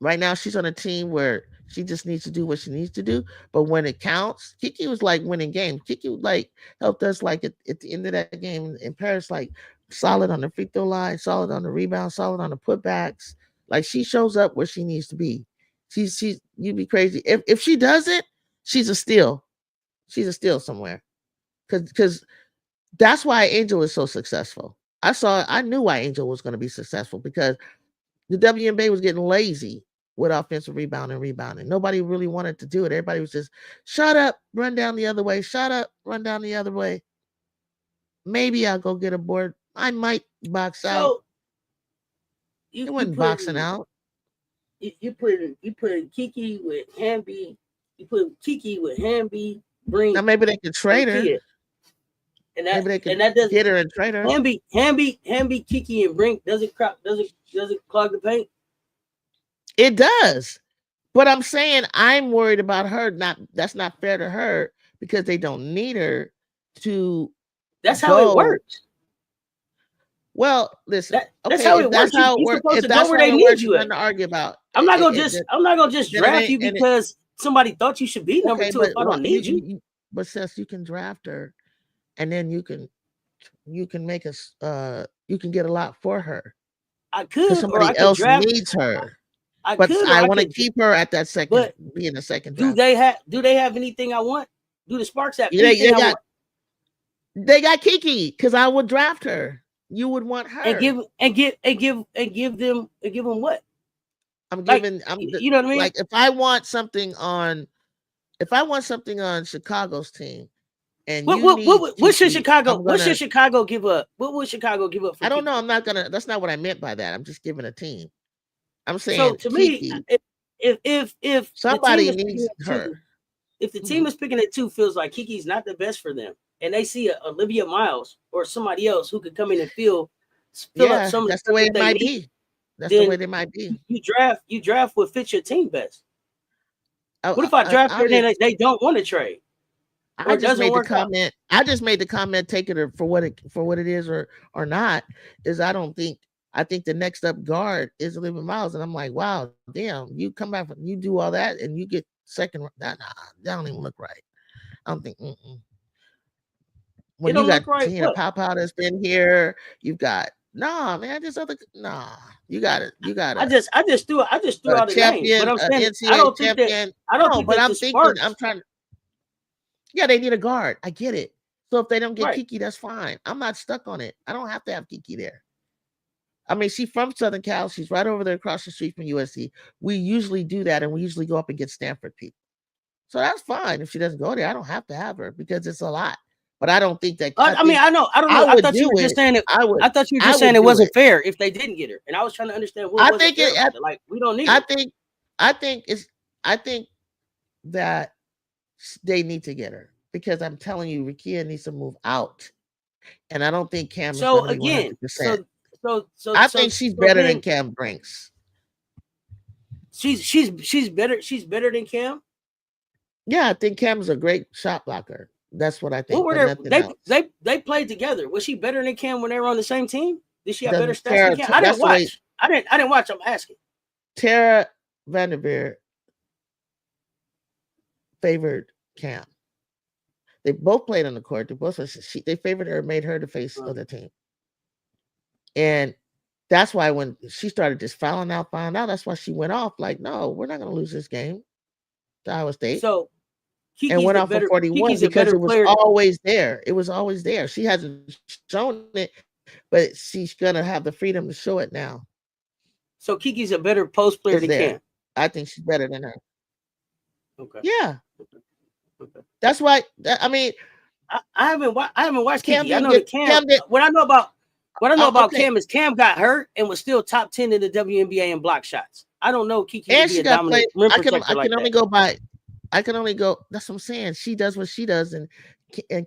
Right now, she's on a team where she just needs to do what she needs to do. But when it counts, Kiki was like winning games. Kiki like helped us like at the end of that game in Paris, like solid on the free throw line, solid on the rebound, solid on the putbacks. Like she shows up where she needs to be. She's you'd be crazy if she does it. She's a steal. She's a steal somewhere. Because that's why Angel is so successful. I knew why Angel was going to be successful because the WNBA was getting lazy with offensive rebounding. Nobody really wanted to do it. Everybody was just shut up, run down the other way, shut up, run down the other way. Maybe I'll go get a board. I might box out. You wasn't boxing out. You put Kiki with Hamby. You put Kiki with Hamby. Now maybe they could trade her. And that doesn't get her and trade her. Hamby, Kiki, and Brink does it clog the paint? It does, but I'm saying I'm worried about her. That's not fair to her because they don't need her to. That's how it works. Well, listen. That's how it works. You're supposed to go where they need you. To argue about. I'm not gonna just draft you because somebody thought you should be number 2 if I don't need you. But CESS, you can draft her, and then you can make us. You can get a lot for her. I could. Somebody else needs her. I want to keep her at that second. Be in the second draft. Do they have anything I want? Do the Sparks have anything I want? They got Kiki because I would draft her. You would want her and give them what? I'm giving. You know what I mean? Like if I want something on Chicago's team, and what should Chicago give up? What would Chicago give up? I don't know. I'm not gonna. That's not what I meant by that. I'm just giving a team. I'm saying so to Kiki, me, if somebody needs her, if the team is picking at 2 feels like Kiki's not the best for them, and they see Olivia Miles or somebody else who could come in and fill up some. That's the way it might be. That's the way they might be. You draft what fits your team best. What if I draft her and they don't want to trade? I just made the comment. I just made the comment. Take it for what it is or not. Is I think the next up guard is Olivia Miles, and I'm like, wow, damn, you come back, you do all that, and you get second. That don't even look right. I don't think. When you got Tina Popow that's been here, you've got man. You got it. I just threw out a name, but I'm saying I don't think that. But I'm thinking. I'm trying. Yeah, they need a guard. I get it. So if they don't get Kiki, that's fine. I'm not stuck on it. I don't have to have Kiki there. I mean, she's from Southern Cal. She's right over there across the street from USC. We usually do that, and we usually go up and get Stanford people. So that's fine. If she doesn't go there, I don't have to have her because it's a lot. But I don't think that. I mean, I know. I don't know. I thought you were just saying it. I thought you were just saying it wasn't fair if they didn't get her, and I was trying to understand what wasn't fair about it. Like, we don't need. I think that they need to get her, because I'm telling you, Rikia needs to move out, and I don't think Cam is going to be 100%. I think she's better than Cam Brinks. She's better. She's better than Cam. Yeah, I think Cam's a great shot blocker. That's what I think. What were they played together? Was she better than Cam when they were on the same team? Did she have better stats than Cam? I didn't watch. I didn't watch. I'm asking. Tara Vanderveer favored Cam. They both played on the court. They favored her, made her the face of the team. And that's why when she started just fouling out, that's why she went off. Like, no, we're not going to lose this game to Iowa State. So, and went off for 41 because it was always there. It was always there. She hasn't shown it, but she's going to have the freedom to show it now. So Kiki's a better post player than Cam. I think she's better than her. Okay. Yeah. Okay. That's why. I mean, I haven't watched Kiki. I know that Cam. What I know about Cam is Cam got hurt and was still top 10 in the WNBA in block shots. I don't know Kiki to be a dominant rim protector I can only go by. I can only go. That's what I'm saying. She does what she does, and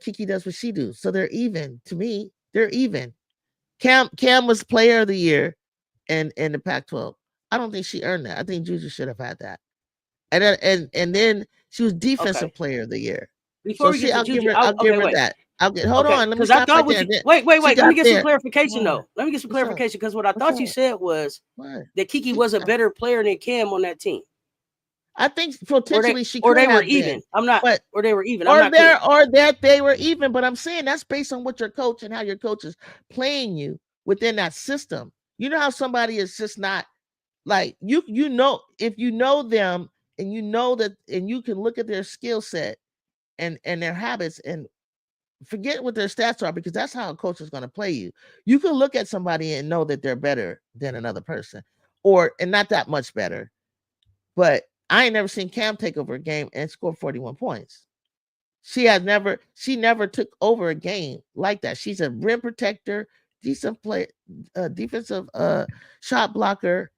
Kiki does what she does. So they're even. To me, they're even. Cam was player of the year, in the Pac-12. I don't think she earned that. I think JUJU should have had that. And then she was defensive player of the year. Before we get to JUJU, I'll give her that. Hold on. Let me stop right there. Wait. Let me get some clarification though. Let me get some clarification, because what I thought you said was that Kiki was a better player than Cam on that team. I think potentially she could or they have were even. been. Or they were even. Or that they were even. But I'm saying that's based on what your coach and how your coach is playing you within that system. You know how somebody is just not like you know, if you know them and you know that, and you can look at their skill set and their habits and forget what their stats are, because that's how a coach is going to play you. You can look at somebody and know that they're better than another person, and not that much better. But I ain't never seen Cam take over a game and score 41 points. She never took over a game like that. She's a rim protector, decent play, defensive shot blocker.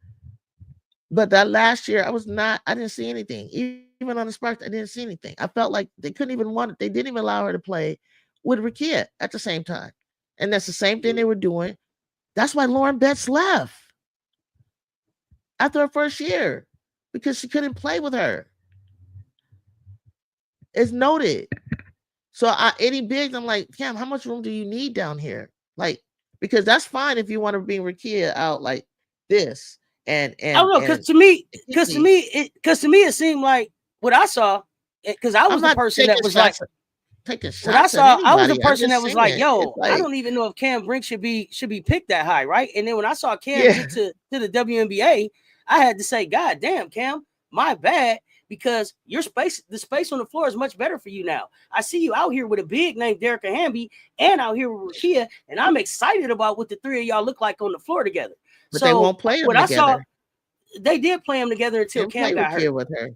But that last year, I didn't see anything. Even on the Sparks, I didn't see anything. I felt like they couldn't even they didn't even allow her to play with Rikia at the same time. And that's the same thing they were doing. That's why Lauren Betts left after her first year, because she couldn't play with her. It's noted. So any bigs, I'm like, Cam, how much room do you need down here? Like, because that's fine if you want to bring Rikia out like this. And I don't know, because to me, it seemed like what I saw, because I was the person that was like taking shots. What I saw, I was the person that was like, "Yo, I don't even know if Cam Brink should be picked that high, right?" And then when I saw Cam get to the WNBA, I had to say, "God damn, Cam, my bad." Because the space on the floor is much better for you now. I see you out here with a big named Derek Hamby and out here with Rikia, and I'm excited about what the three of y'all look like on the floor together. But they won't play them together. I saw, they did play them together until Cam got hurt. With her.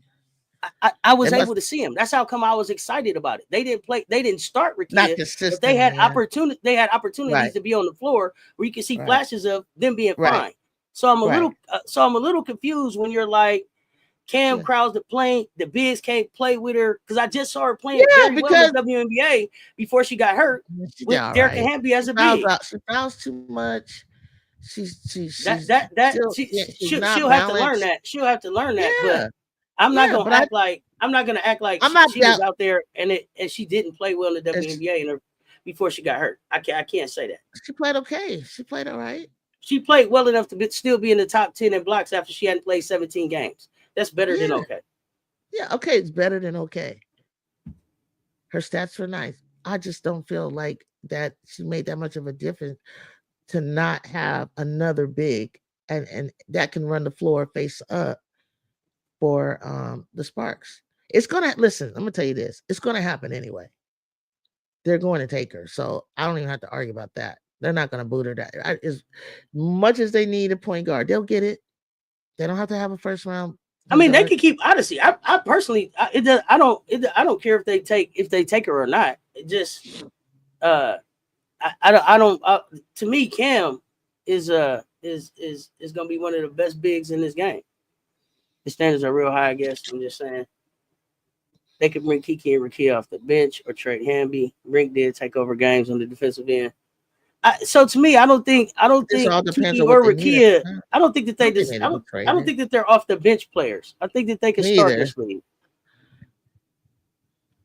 I was able to see him. That's how come I was excited about it. They didn't start Rikia, but they had opportunities to be on the floor where you can see flashes of them being fine. So I'm a little confused when you're like, Cam Krause the bigs can't play with her, because I just saw her playing very well in WNBA before she got hurt with Derek Hamby as a big. She fouls too much. She'll have to learn that. She'll have to learn that. But I'm not gonna act like she was out there and she didn't play well in the WNBA before she got hurt. I can't say that. She played okay. She played all right. She played well enough to still be in the top 10 in blocks after she hadn't played 17 games. That's better than okay. Yeah, okay, it's better than okay. Her stats were nice. I just don't feel like that she made that much of a difference to not have another big and that can run the floor face up for the Sparks. It's gonna listen. I'm gonna tell you this. It's gonna happen anyway. They're going to take her, so I don't even have to argue about that. They're not gonna boot her. As much as they need a point guard, they'll get it. They don't have to have a first round. I mean, they can keep. Honestly, I personally, I don't care if they take her or not. It just I don't. To me, Cam is gonna be one of the best bigs in this game. The standards are real high, I guess. I'm just saying. They could bring Kiki and Rakia off the bench or trade Hamby. Rink did take over games on the defensive end. So to me, I don't think Kiki or Rakia. I don't think that I don't think that they're off the bench players. I think that they can start this league.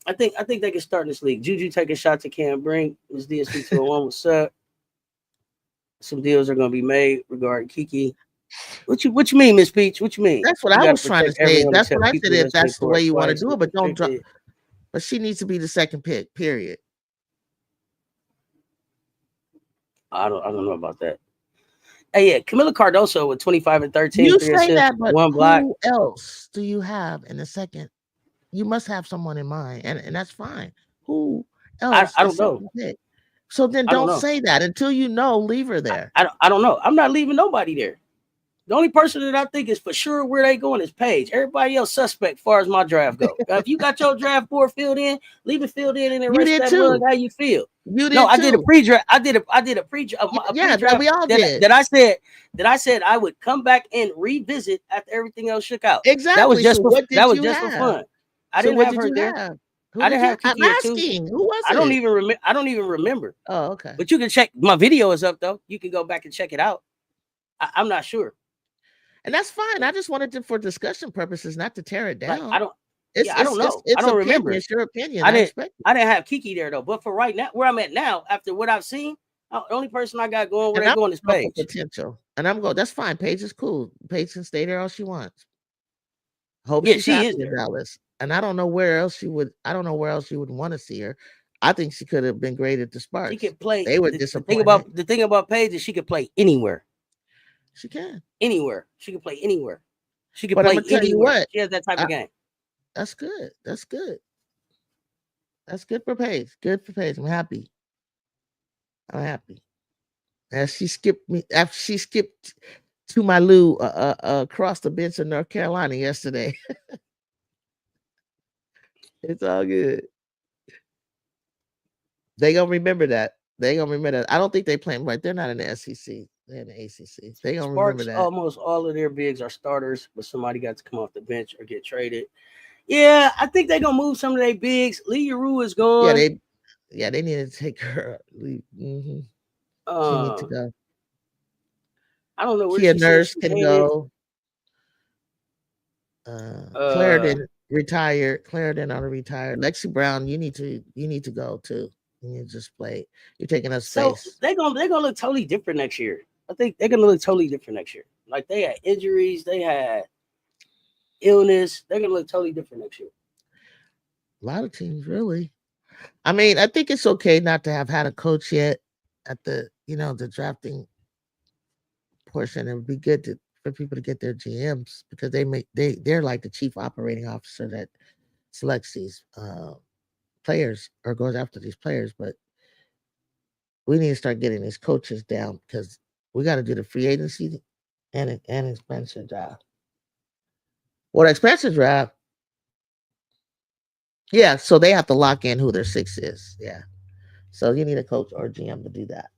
I think they can start in this league. Juju taking shots at Cam Brink. This DSP 201. What's up? Some deals are going to be made regarding Kiki. What you mean, Miss Peach? What you mean? That's what I was trying to say. That's what I said. If that's the way you want to do it, but don't drop. But she needs to be the second pick. Period. I don't know about that. Hey, yeah, Camila Cardoso with 25 and 13. You say that, but who else do you have in the second? You must have someone in mind, and that's fine. Who else? I don't know. Pick? So then don't say that until you know. Leave her there. I don't know. I'm not leaving nobody there. The only person that I think is for sure where they going is Paige. Everybody else suspect as far as my draft go. If you got your draft board filled in, leave it filled in and the rest of that mug how you feel. You did no, I did a pre-draft. I did a pre-draft. Yeah, we all did. That I said I would come back and revisit after everything else shook out. Exactly. That was just for fun. I didn't have her there. I didn't have Kiki. I'm asking. Who was it? I don't even remember. Oh, okay. But you can check. My video is up though. You can go back and check it out. I'm not sure. And that's fine. I just wanted to, for discussion purposes, not to tear it down. Like, I don't know. I don't remember. It's your opinion. I didn't have Kiki there though. But for right now, where I'm at now, after what I've seen, the only person I got going where they're going is Paige. Potential. And I'm going. That's fine. Paige is cool. Paige can stay there all she wants. Hope she is in Dallas. And I don't know where else she would. I don't know where else you would want to see her. I think she could have been great at the Sparks. She could play. They were disappointed. The thing about Paige is she could play anywhere. She can. Anywhere. She can play anywhere. She can play anywhere. She has that type of game. That's good. That's good. That's good for Paige. Good for Paige. I'm happy. As she skipped me, after she skipped to my Lou across the bench in North Carolina yesterday. It's all good. They gonna remember that. I don't think they play right. They're not in the SEC. They're in the ACC. They gonna remember that. Almost all of their bigs are starters, but somebody got to come off the bench or get traded. Yeah, I think they're gonna move some of their bigs. Lee Rue is gone. Yeah, they need to take her. Mm-hmm. She needs to go. I don't know where Kia Nurse can go. Claire didn't retire. Claire didn't want to retire. Lexi Brown, you need to go too. You need to just play. You're taking up space. So they're gonna look totally different next year. I think they're gonna look totally different next year. Like they had injuries, they had illness. They're gonna look totally different next year. A lot of teams, really. I mean, I think it's okay not to have had a coach yet at the the drafting portion. It would be good for people to get their GMs because they're like the chief operating officer that selects these players or goes after these players. But we need to start getting these coaches down because we got to do the free agency and expansion draft. Well, the expansion draft, yeah. So they have to lock in who their six is. Yeah. So you need a coach or GM to do that.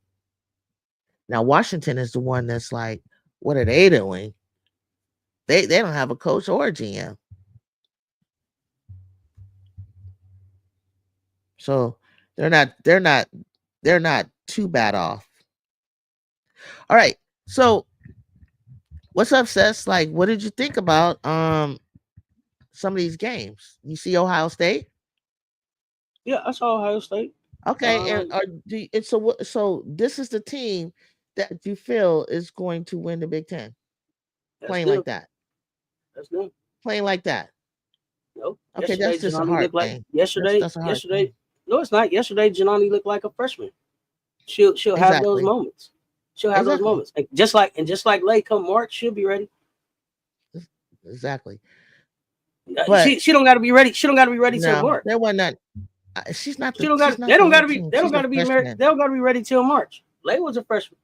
Now Washington is the one that's like, what are they doing? They don't have a coach or a GM. So they're not too bad off. All right. So what's up, CESS? Like, what did you think about some of these games? You see Ohio State? Yeah, I saw Ohio State. Okay, so this is the team that you feel is going to win the Big Ten. Playing like that. That's good. Playing like that. Nope. Okay, that's just a hard thing. Yesterday. No, it's not. Yesterday, Gianni looked like a freshman. She'll have those moments. She'll have those moments. And just like late come March, she'll be ready. Exactly. But she don't got to be ready. She don't got to be ready till March. There was not. She's not. They don't got to be. They don't got to be married. They don't got to be ready till March. Lay was a freshman.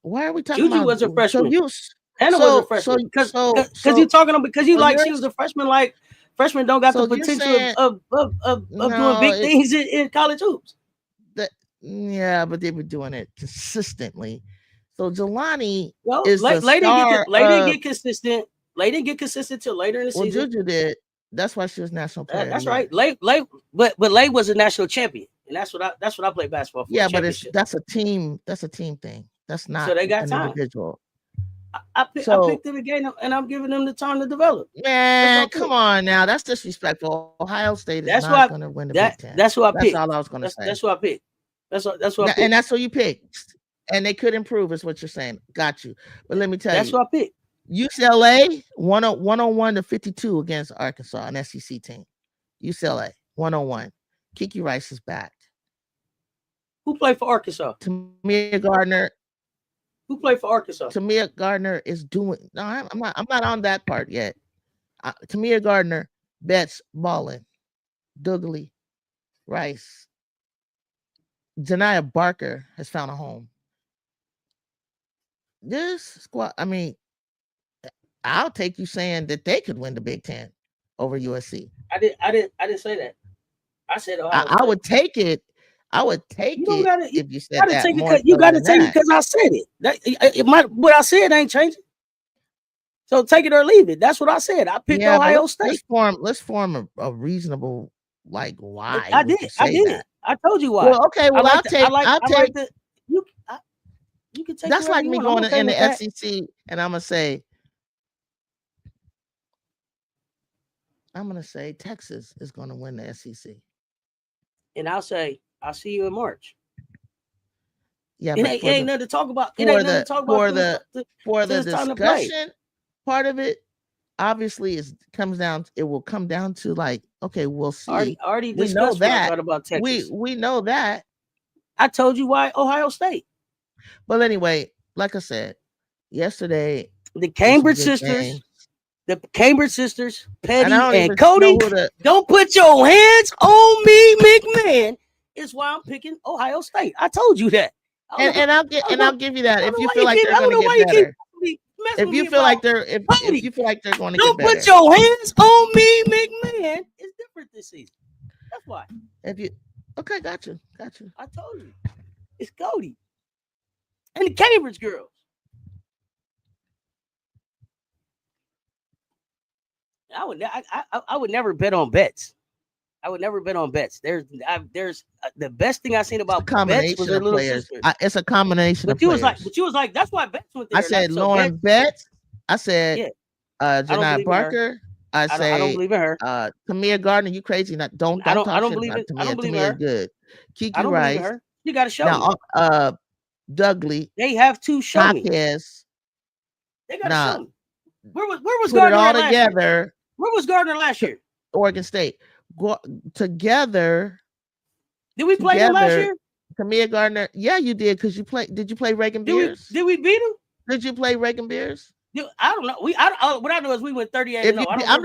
Why are we talking about? JUJU was a freshman. Hannah was a freshman. Because you talking about because you like she was a freshman. Like freshmen don't got the potential of doing big things in college hoops. Yeah, but they were doing it consistently. So Jelani Well, is the Lay star didn't of. get consistent. Lay didn't get consistent till later in the Well, season. JUJU did. That's why she was National Player of the That's Year. right. Lay, but Lay was a national champion, and that's what I played basketball for. Yeah, but championship. that's a team. That's a team thing. That's not So they got an time. individual. I picked it again, and I'm giving them the time to develop. Man, come on now. That's disrespectful. Ohio State is not going to win the Big Ten. That's who I picked. That's all I was going to say. That's who I picked. That's what I picked. And that's who you picked. And they could improve, is what you're saying. Got you. But let me tell you. That's who I picked. UCLA 101 to 52 against Arkansas, an SEC team. UCLA 101. Kiki Rice is back. Who played for Arkansas? Tamia Gardner. Who played for Arkansas? Tamia Gardner is doing. No, I'm not on that part yet. Tamia Gardner, Betts, Ballin, Dougley, Rice. Janiah Barker has found a home. This squad, I mean, I'll take you saying that they could win the Big Ten over USC. I didn't say that. I said Ohio State. I would take it. I would take it if you said that. You got to take it because I said it. What I said ain't changing. So take it or leave it. That's what I said. I picked Ohio State. Let's form a reasonable why. I did. That? I told you why. Well, okay. Well, I'll take. You can take. That's like me going in the SEC, and I'm gonna say Texas is gonna win the SEC. And I'll say I'll see you in March. Yeah, it ain't nothing to talk about. It ain't nothing to talk about for the discussion part of it. Obviously, it will come down to okay, we'll see. Already discussed about Texas. We know that. I told you why Ohio State. But anyway, like I said yesterday, the Cambridge sisters. The Cambridge sisters, Petty and Cody, don't put your hands on me, McMahon. Is why I'm picking Ohio State. I told you that. And I'll give you that if you feel like they're going to get better. If you feel like they're going to get better. Don't put your hands on me, McMahon. It's different this season. That's why. Okay, got you. I told you. It's Cody and the Cambridge girls. I would never bet on bets. I would never bet on bets. There's the best thing I seen about bets was their little sisters. It's a combination of players. But you was like, that's why bets went there. I said Lauren Betts. I said Janiah Barker. I don't believe in her. Tamia Gardner, you crazy? Don't talk shit about Tamia. Tamia is good. Kiki Rice. You got to show now. Dougley. They have to show me. They got to show me. Where was Gardner all together? Where was Gardner last year? Oregon State. Together. Did we play them last year? Tamia Gardner. Yeah, you did because you played. Did you play Reagan Beers? Did we beat them? Did you play Reagan Beers? I don't know. What I know is we went 38-0. I'm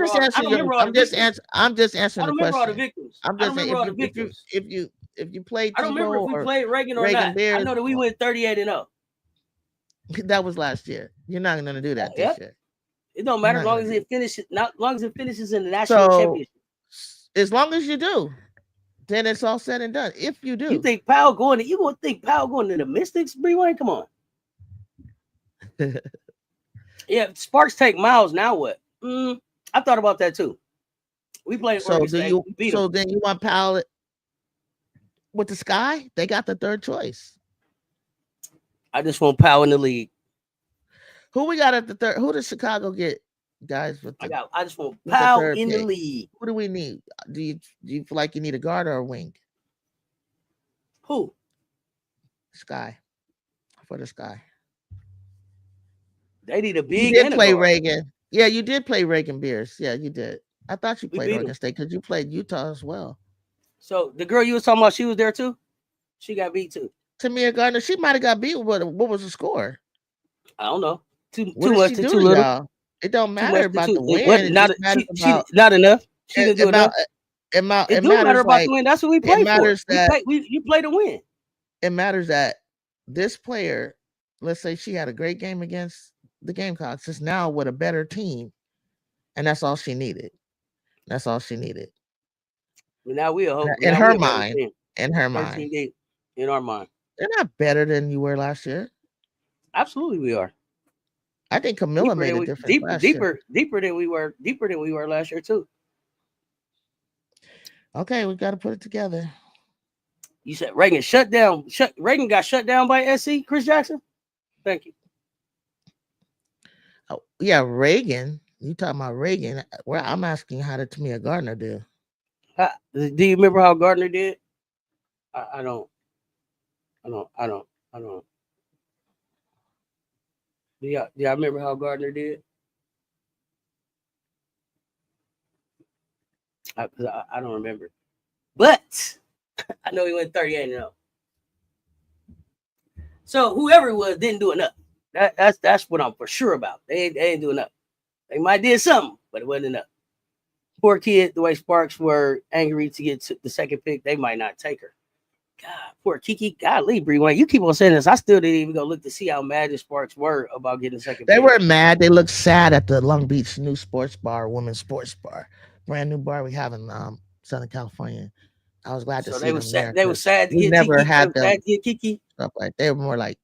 just answering. I'm just answering the question. I don't remember all the victims. I'm just saying if you played. I don't remember if we played Reagan or not. Beers, I know that we went 38-0. That was last year. You're not going to do that this year. It don't matter as long as it finishes. Not as long as it finishes in the national championship. As long as you do, then it's all said and done. If you do, you think Powell going to the Mystics? Bree-Wayne, come on. Yeah, Sparks take Miles. Now what? I thought about that too. We played. So then you want Powell with the Sky? They got the third choice. I just want Powell in the league. Who we got at the third? Who does Chicago get? Guys, I just want Powell in the league. Who do we need? Do you feel like you need a guard or a wing? Who? Sky. For the Sky. They need a big. You did play Reagan. Yeah, you did play Reagan Beers. Yeah, you did. I thought you played Oregon State because you played Utah as well. So the girl you was talking about, she was there too. She got beat too. Tamia Gardner, she might have got beat. What was the score? I don't know. Too much to too little. Y'all? It don't matter about the win. Not enough. She didn't do enough. It matter about the win. That's what we play it matters for. That you play to win. It matters that this player, let's say she had a great game against the Gamecocks, is now with a better team, and that's all she needed. That's all she needed. Now we hope. In her mind. in our mind. They're not better than you were last year. Absolutely, we are. I think Camilla made a difference last year. Deeper than we were last year too. Okay, we got to put it together. You said Reagan shut down. Reagan got shut down by SC. Chris Jackson. Thank you. Oh, yeah, Reagan. You talking about Reagan? Well, I'm asking how did Tamia Gardner do? Do you remember how Gardner did? I don't. Do y'all remember how Gardner did? I don't remember, but I know he went 38-0. So whoever it was didn't do enough. That's what I'm for sure about. They ain't do enough. They might did something, but it wasn't enough. Poor kid, the way Sparks were angry to get to the second pick, they might not take her. God, poor Kiki. Golly, Bree, when you keep on saying this, I still didn't even go look to see how mad the Sparks were about getting the second pick. They were mad. They looked sad at the Long Beach new sports bar, women's sports bar. Brand new bar we have in Southern California. I was glad to see them there. They were sad to get never Kiki. Had them. Sad to get Kiki. Stuff like they were more like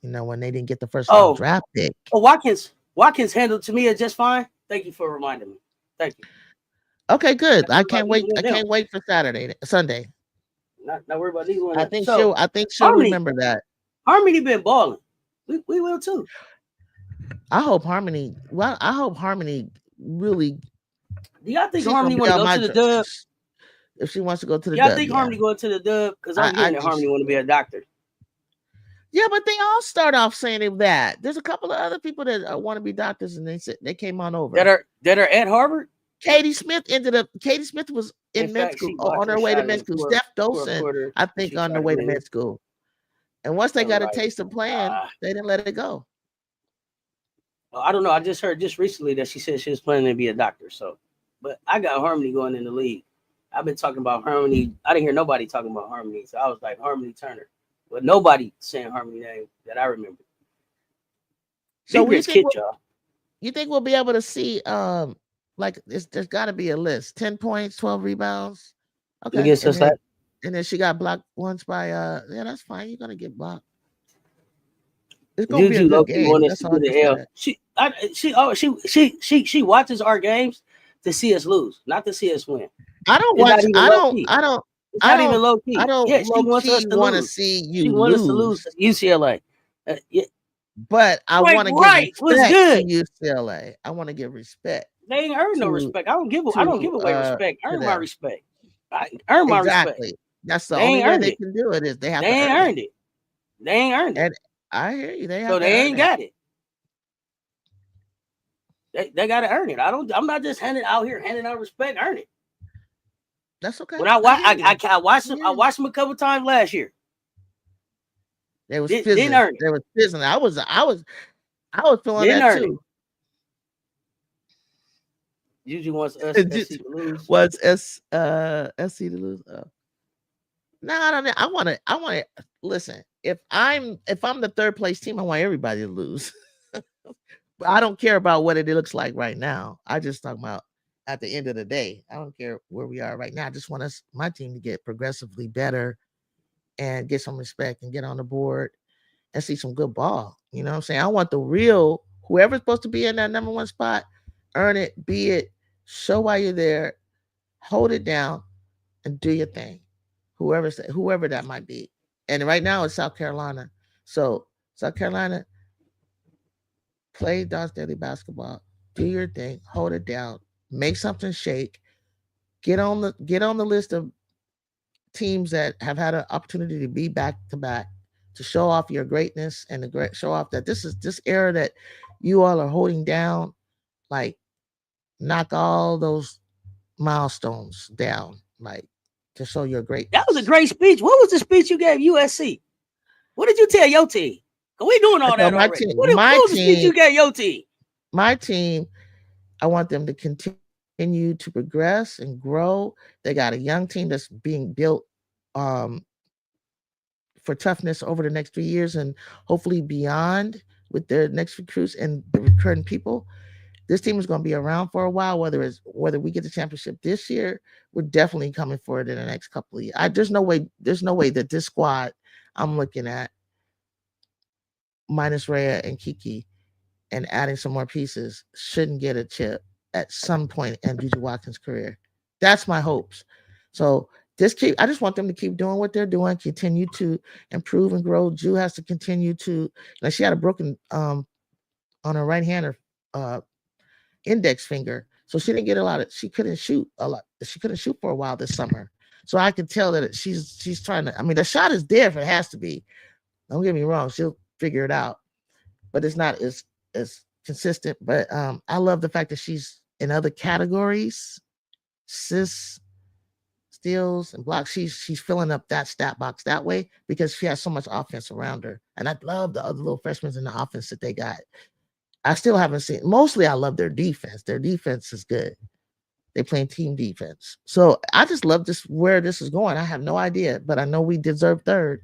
when they didn't get the first round draft pick. Oh, Watkins handled Tamia just fine. Thank you for reminding me. Thank you. Okay, good. I can't wait. I can't wait for Sunday. Not worry about these ones. I think she'll remember that. Harmony been balling. We will too. I hope Harmony. Well, I hope Harmony really. Do y'all think Harmony want to go to the Dub? If she wants to go to the Dub, y'all think Harmony going to the Dub? Because I'm hearing that Harmony want to be a doctor. Yeah, but they all start off saying that. There's a couple of other people that want to be doctors, and they came on over. That are at Harvard. Katie Smith was in med school on her way to med school. Steph Dolson, I think, on the way to med school. And once they got a taste of playing, they didn't let it go. I don't know. I just heard just recently that she said she was planning to be a doctor. So, but I got Harmony going in the league. I've been talking about Harmony. I didn't hear nobody talking about Harmony, so I was like Harmony Turner, but nobody saying Harmony name that I remember. So you think we'll be able to see like there's got to be a list: 10 points, 12 rebounds. Okay, and then she got blocked once by yeah, that's fine. You're gonna get blocked. It's gonna be a good game. That's all she watches our games to see us lose, not to see us win. I don't watch. I don't even low key. I don't. Yeah, she wants us to want to see you. She wants us to lose to UCLA. Yeah. But I want to give respect to UCLA. I want to give respect. They ain't earned no respect. I don't give away respect. Earn my respect. I earn my respect. That's the only way they can do it is they have to ain't earned it. They ain't earned it. And I hear you. They ain't got it. They got to earn it. I'm not just handing out respect. Earn it. That's okay. When I watched them a couple times last year. They was fizzing. They was fizzing. I was feeling that too. JUJU wants us SC to lose. What's SC to lose? No, I don't know. I want to listen. If I'm the third place team, I want everybody to lose. But I don't care about what it looks like right now. I just talk about at the end of the day. I don't care where we are right now. I just want my team to get progressively better and get some respect and get on the board and see some good ball. You know what I'm saying? I want the real whoever's supposed to be in that number one spot, earn it, be it, show why you're there, hold it down, and do your thing. Whoever that might be. And right now it's South Carolina. So South Carolina, play Dodge Daily basketball, do your thing, hold it down, make something shake, get on the list of teams that have had an opportunity to be back to back, to show off your greatness and show off that this is this era that you all are holding down, like knock all those milestones down, like to show your greatness. That was a great speech. What was the speech you gave USC? What did you tell your team? We doing all that already. What was the speech you gave your team? My team, I want them to continue to progress and grow. They got a young team that's being built for toughness over the next 3 years and hopefully beyond with their next recruits and the recurring people. this team is going to be around for a while. Whether we get the championship this year, we're definitely coming for it in the next couple of years. There's no way that this squad I'm looking at, minus Rhea and Kiki, and adding some more pieces, shouldn't get a chip at some point in JuJu Watkins' career. That's my hopes. So I just want them to keep doing what they're doing, continue to improve and grow. Ju has to continue to, she had a broken on her right hand or index finger, so she didn't get she couldn't shoot a lot. She couldn't shoot for a while this summer. So I could tell that she's trying to. I mean, the shot is there if it has to be. Don't get me wrong, she'll figure it out, but it's not as consistent. But I love the fact that she's in other categories, CESS, steals and blocks. She's filling up that stat box that way because she has so much offense around her. And I love the other little freshmen in the offense that they got. I still haven't seen. Mostly, I love their defense. Their defense is good. They playing team defense. So I just love where this is going. I have no idea, but I know we deserve third.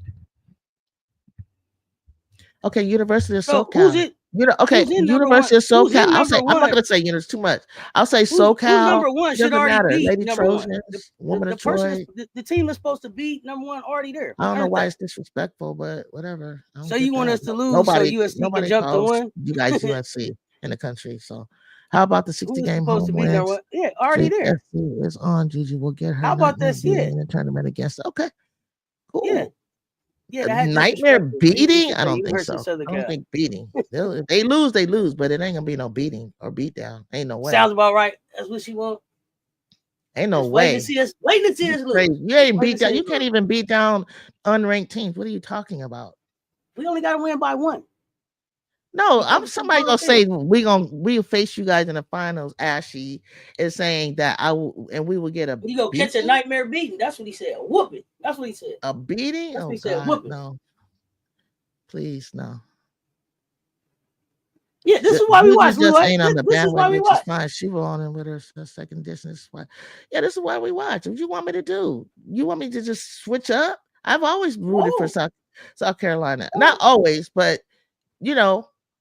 Okay, University of SoCal. Who's it? University of SoCal. I'm not going to say it's too much. I'll say SoCal. Who's number one should already be Lady number Trojans, one. Woman of Troy. The team is supposed to be number one already there. I don't know why it's disrespectful, but whatever. So you want us to lose so USC can jump to one? You guys USC in the country. So how about the 60-game home wins? Yeah, already there. It's on, JuJu. We'll get her. How about this? Yeah. In the tournament against. Okay. Cool. Yeah. Yeah, nightmare beating? I don't think so. I don't think beating. If they lose, they lose, but it ain't gonna be no beating or beat down. Ain't no way. Sounds about right. That's what she want. Ain't no way. Waiting to see us lose. You ain't beat down. You can't even beat down unranked teams. What are you talking about? We only got to win by one. No, somebody gonna say we'll face you guys in the finals. Ashy is saying that we will get a. You go catch a nightmare beating. That's what he said. A whooping. That's what he said. A beating? That's what he said. Whooping. No. Please no. Yeah, this is why we watch. Just ain't on the bandwagon, which is fine. She will on in with her second distance. Yeah, this is why we watch. What you want me to do? You want me to just switch up? I've always rooted for South Carolina. Not always, but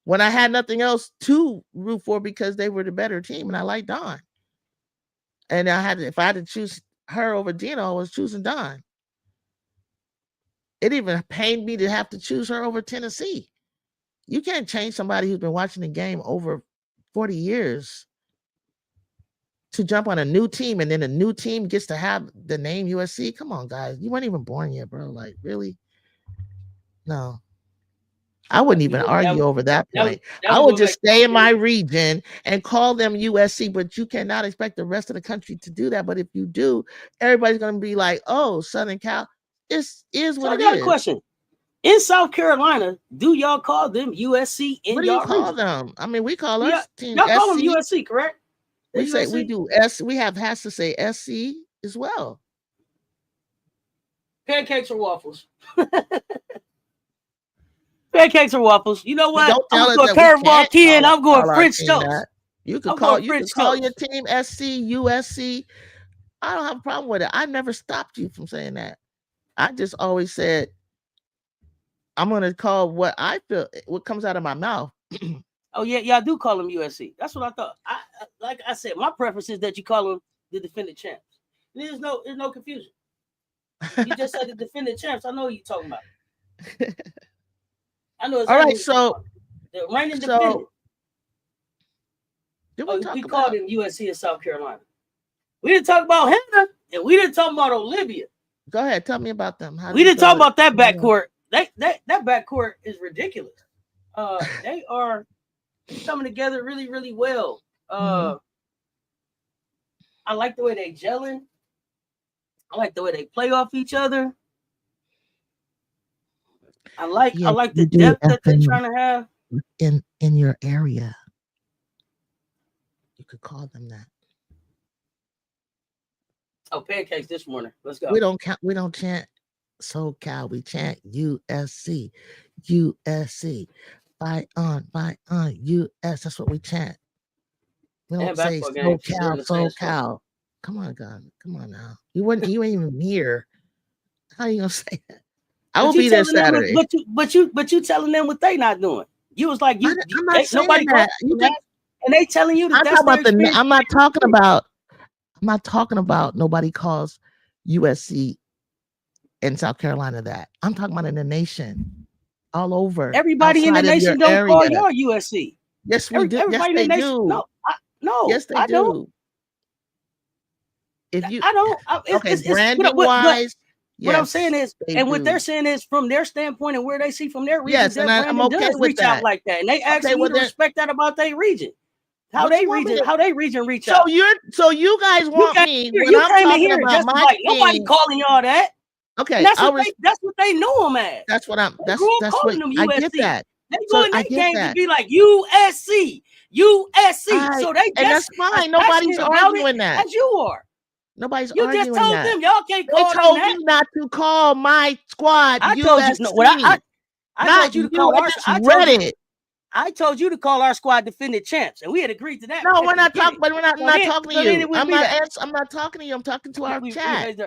when I had nothing else to root for because they were the better team, and I like Dawn. And if I had to choose her over Dino, I was choosing Dawn. It even pained me to have to choose her over Tennessee. You can't change somebody who's been watching the game over 40 years to jump on a new team, and then a new team gets to have the name USC. Come on, guys. You weren't even born yet, bro. Like, really? No. I wouldn't even argue over that point. I would just stay in my region and call them USC, but you cannot expect the rest of the country to do that. But if you do, everybody's going to be like, oh, Southern Cal. Is what it is. I got a question. In South Carolina, do y'all call them USC in what do you call them? I mean, we call our team y'all call them USC, correct? We say USC? We do S. We has to say SC as well. Pancakes or waffles? Pancakes or waffles? You know what? I'm going curveball 10. I'm going French toast. You could call your team SC, USC. I don't have a problem with it. I never stopped you from saying that. I just always said, I'm going to call what I feel, what comes out of my mouth. Oh, yeah, y'all do call them USC. That's what I thought. Like I said, my preference is that you call them the defending champs. There's no confusion. You just said the defending champs. I know what you're talking about. I know. All right, so the reigning defendant. We called him USC in South Carolina. We didn't talk about Hannah, and we didn't talk about Olivia. Go ahead, tell me about them. We didn't talk about that backcourt. That backcourt is ridiculous. They are coming together really, really well. I like the way they gelling. I like the way they play off each other. I like the depth that they're trying to have in your area. You could call them that. Oh, pancakes this morning. Let's go. We don't chant SoCal. We chant USC. USC. Fight on, US. That's what we chant. We don't say SoCal. Come on, God. Come on now. You ain't even here. How are you gonna say that? I will be there Saturday. But you telling them what they not doing. You was like, I'm not saying that. And they telling you that I'm not talking about nobody calls USC and South Carolina that. I'm talking about in the nation, all over. Everybody in the nation don't call y'all USC. Yes, we do. Everybody in the nation. Do. No, yes, they do. Don't. If you, I don't. It's branding wise. What I'm saying is, what they're saying is from their standpoint and where they see from their region, yes, and I'm okay with reach out like that, and they actually respect that about their region. How they region reach out. So you guys want me when I'm talking about my team, nobody calling y'all that. Okay, that's what they know them as. That's what I'm. That's what I get that. They go in their game to be like USC. So they and that's fine. Nobody's arguing that. As you are. Nobody's arguing that. You just told them y'all can't call them that. They told me not to call my squad I USC. told you I told you to call our. I told you to call our squad defending champs, and we had agreed to that. No, we're not talking. But we're not talking to you. I'm not talking to you. I'm talking to our chat.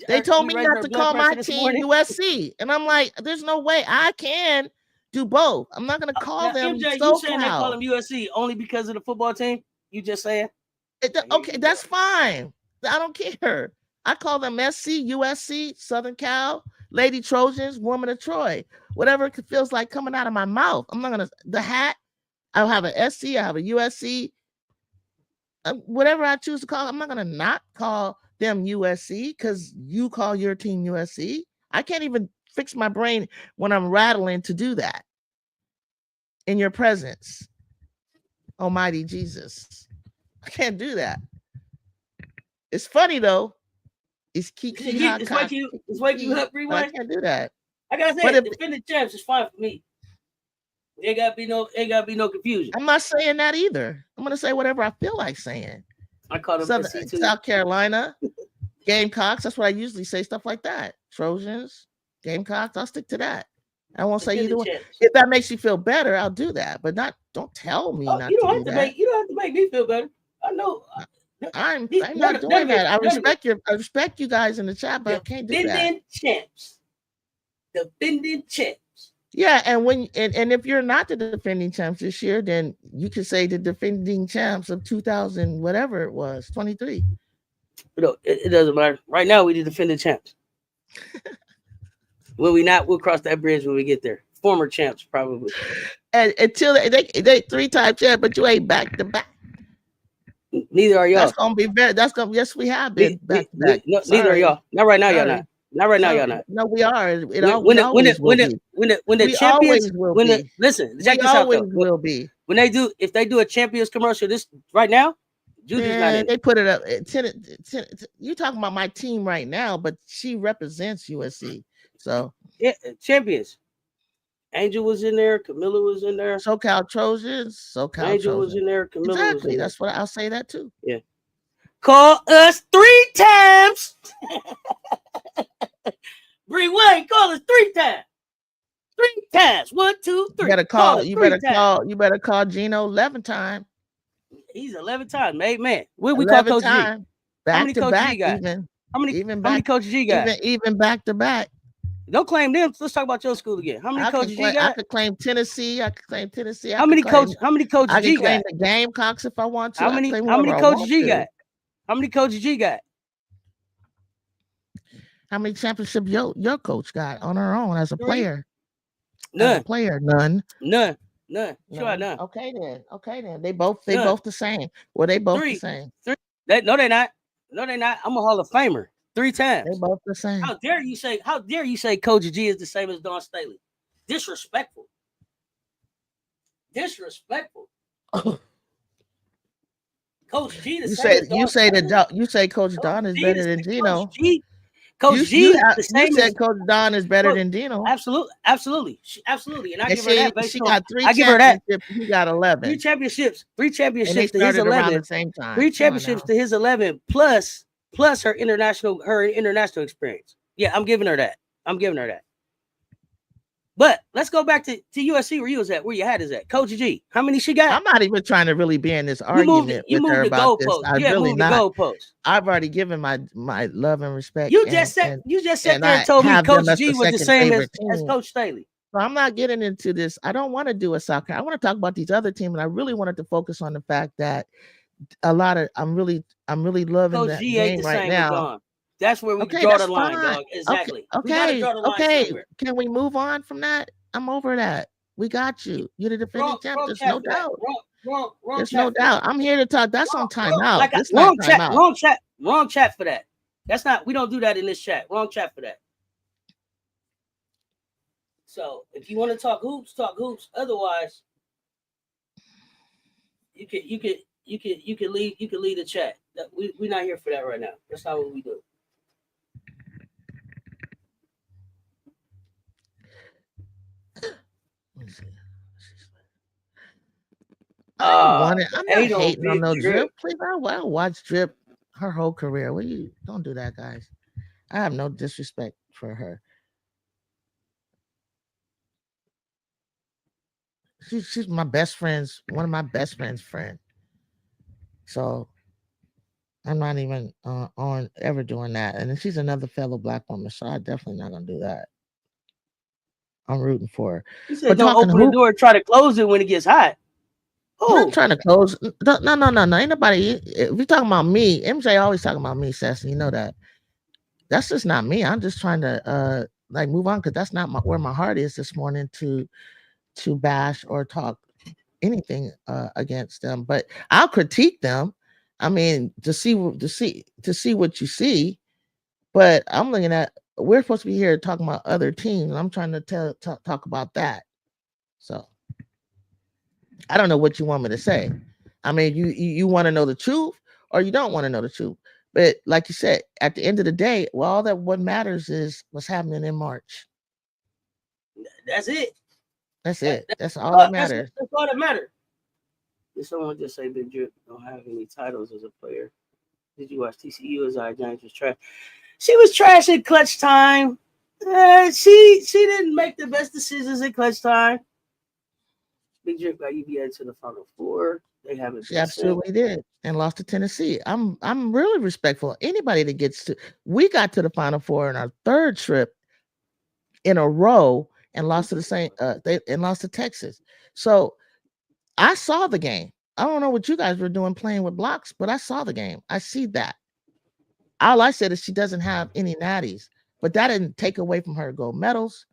They told me not to call my team USC, and I'm like, there's no way I can do both. I'm not going to call them. MJ, you saying they call them USC only because of the football team? You just saying? Okay, that's fine. I don't care. I call them SC, USC, Southern Cal, Lady Trojans, Woman of Troy, whatever it feels like coming out of my mouth. I'm not going to, the hat, I'll have a SC, I have a USC, whatever I choose to call, I'm not going to not call them USC because you call your team USC. I can't even fix my brain when I'm rattling to do that in your presence. Almighty Jesus. I can't do that. It's funny though. It's waking you up, rewind. I can't do that. I gotta say, defending champs is fine for me. Ain't gotta be no confusion. I'm not saying that either. I'm gonna say whatever I feel like saying. I call them South Carolina, Gamecocks. That's what I usually say. Stuff like that. Trojans, Gamecocks. I'll stick to that. I won't say either one. If that makes you feel better, I'll do that. But don't tell me not to do that. You don't have to make me feel better. I know. I'm not doing that. I respect you guys in the chat, but I can't do that. Defending champs. Yeah, and if you're not the defending champs this year, then you could say the defending champs of 2000, whatever it was, 23. No, it doesn't matter. Right now, we the defending champs. When we not, we'll cross that bridge when we get there. Former champs, probably. And until they 3-time champ, but you ain't back to back. Neither are y'all. That's gonna be very. Yes, we have been back to back. Neither are y'all. Not right now, y'all not. Not right now, y'all not. No, we are. When the champions listen, check this out. Will be if they do a champions commercial this right now. Juju's not in. They put it up. You talking about my team right now, but she represents USC. So yeah, champions. Angel was in there. Camilla was in there. SoCal Trojans. Angel was in there. Camilla exactly. Was in there. That's what I'll say that too. Yeah. Call us 3 times. Bree Wayne, call us 3 times. 3 times. 1, 2, 3. You better call Gino 11 times. He's 11 times, mate. Man, what we call Coach G? Back How many to back, got? even. How many Coach G got? Even back to back. Don't claim them. Let's talk about your school again. How many Coach G got? I could claim Tennessee. How many Coach G got? I can claim the Gamecocks if I want to. How many Coach G got? How many Coach G got? How many championships your coach got on her own as a player? None. As a player, none. None. Sure, none. Okay then. They both the same. Well, they both the same. 3. No, they're not. I'm a Hall of Famer 3 times. They both the same. How dare you say Coach G is the same as Dawn Staley? Disrespectful. Coach G the same. You say Coach Don is better than Gino. Coach G the same. You said Coach Don is better than Dino. Absolutely. And I give her that. She got 3 championships. He got 11. 3 championships. 3 championships to his 11 at the same time. 3 championships to his 11 plus her international experience. Yeah, I'm giving her that. But let's go back to USC where you had is at. Coach G, how many she got? I'm not even trying to really be in this argument with her about this. I'm really not. I've already given my love and respect. You just sat there and told me Coach G was the same as Coach Staley. So I'm not getting into this. I don't want to do a soccer. I want to talk about these other teams, and I really wanted to focus on the fact that I'm really loving Coach that G ain't game the right same with now. Dawn. That's where we Okay, draw the that's line, fine. dog. Okay, Exactly. We got to draw the line okay. somewhere. Can we move on from that? I'm over that. We got you. You're the defending champ. There's no doubt. Wrong There's chat no for that. doubt. I'm here to talk. That's on timeout. It's wrong not chat. timeout. Wrong chat for that. That's not. We don't do that in this chat. Wrong chat for that. So if you want to talk hoops, talk hoops. Otherwise, you can leave the chat. We're not here for that right now. That's not what we do. I don't want it. I'm not hating on no Drip. Please, I watch Drip her whole career. Don't do that, guys. I have no disrespect for her. She's my best friend's, one of my best friend's friend. So I'm not even on ever doing that. And she's another fellow black woman, so I definitely not gonna do that. I'm rooting for her. You said don't open the door, try to close it when it gets hot. I'm not trying to close. No. Ain't nobody. If you're talking about me, MJ always talking about me, CESS. You know that. That's just not me. I'm just trying to like move on because that's not where my heart is this morning to bash or talk anything against them. But I'll critique them. I mean, to see what you see. But I'm looking at, we're supposed to be here talking about other teams. And I'm trying to talk about that. So I don't know what you want me to say. I mean, you want to know the truth or you don't want to know the truth. But like you said, at the end of the day, well, all that what matters is what's happening in March. That's it. That's it. That's all that matters. That's all that matters. Did someone just say Big Drip don't have any titles as a player? Did you watch TCU as Giants was trash? She was trash at clutch time. She didn't make the best decisions at clutch time. Big Drip got UVA to the Final Four. They haven't. She absolutely did, and lost to Tennessee. I'm really respectful. Anybody that gets to, we got to the Final Four in our third trip in a row and lost to the same. And lost to Texas. So I saw the game. I don't know what you guys were doing playing with blocks, but I saw the game. I see that. All I said is she doesn't have any natties, but that didn't take away from her gold medals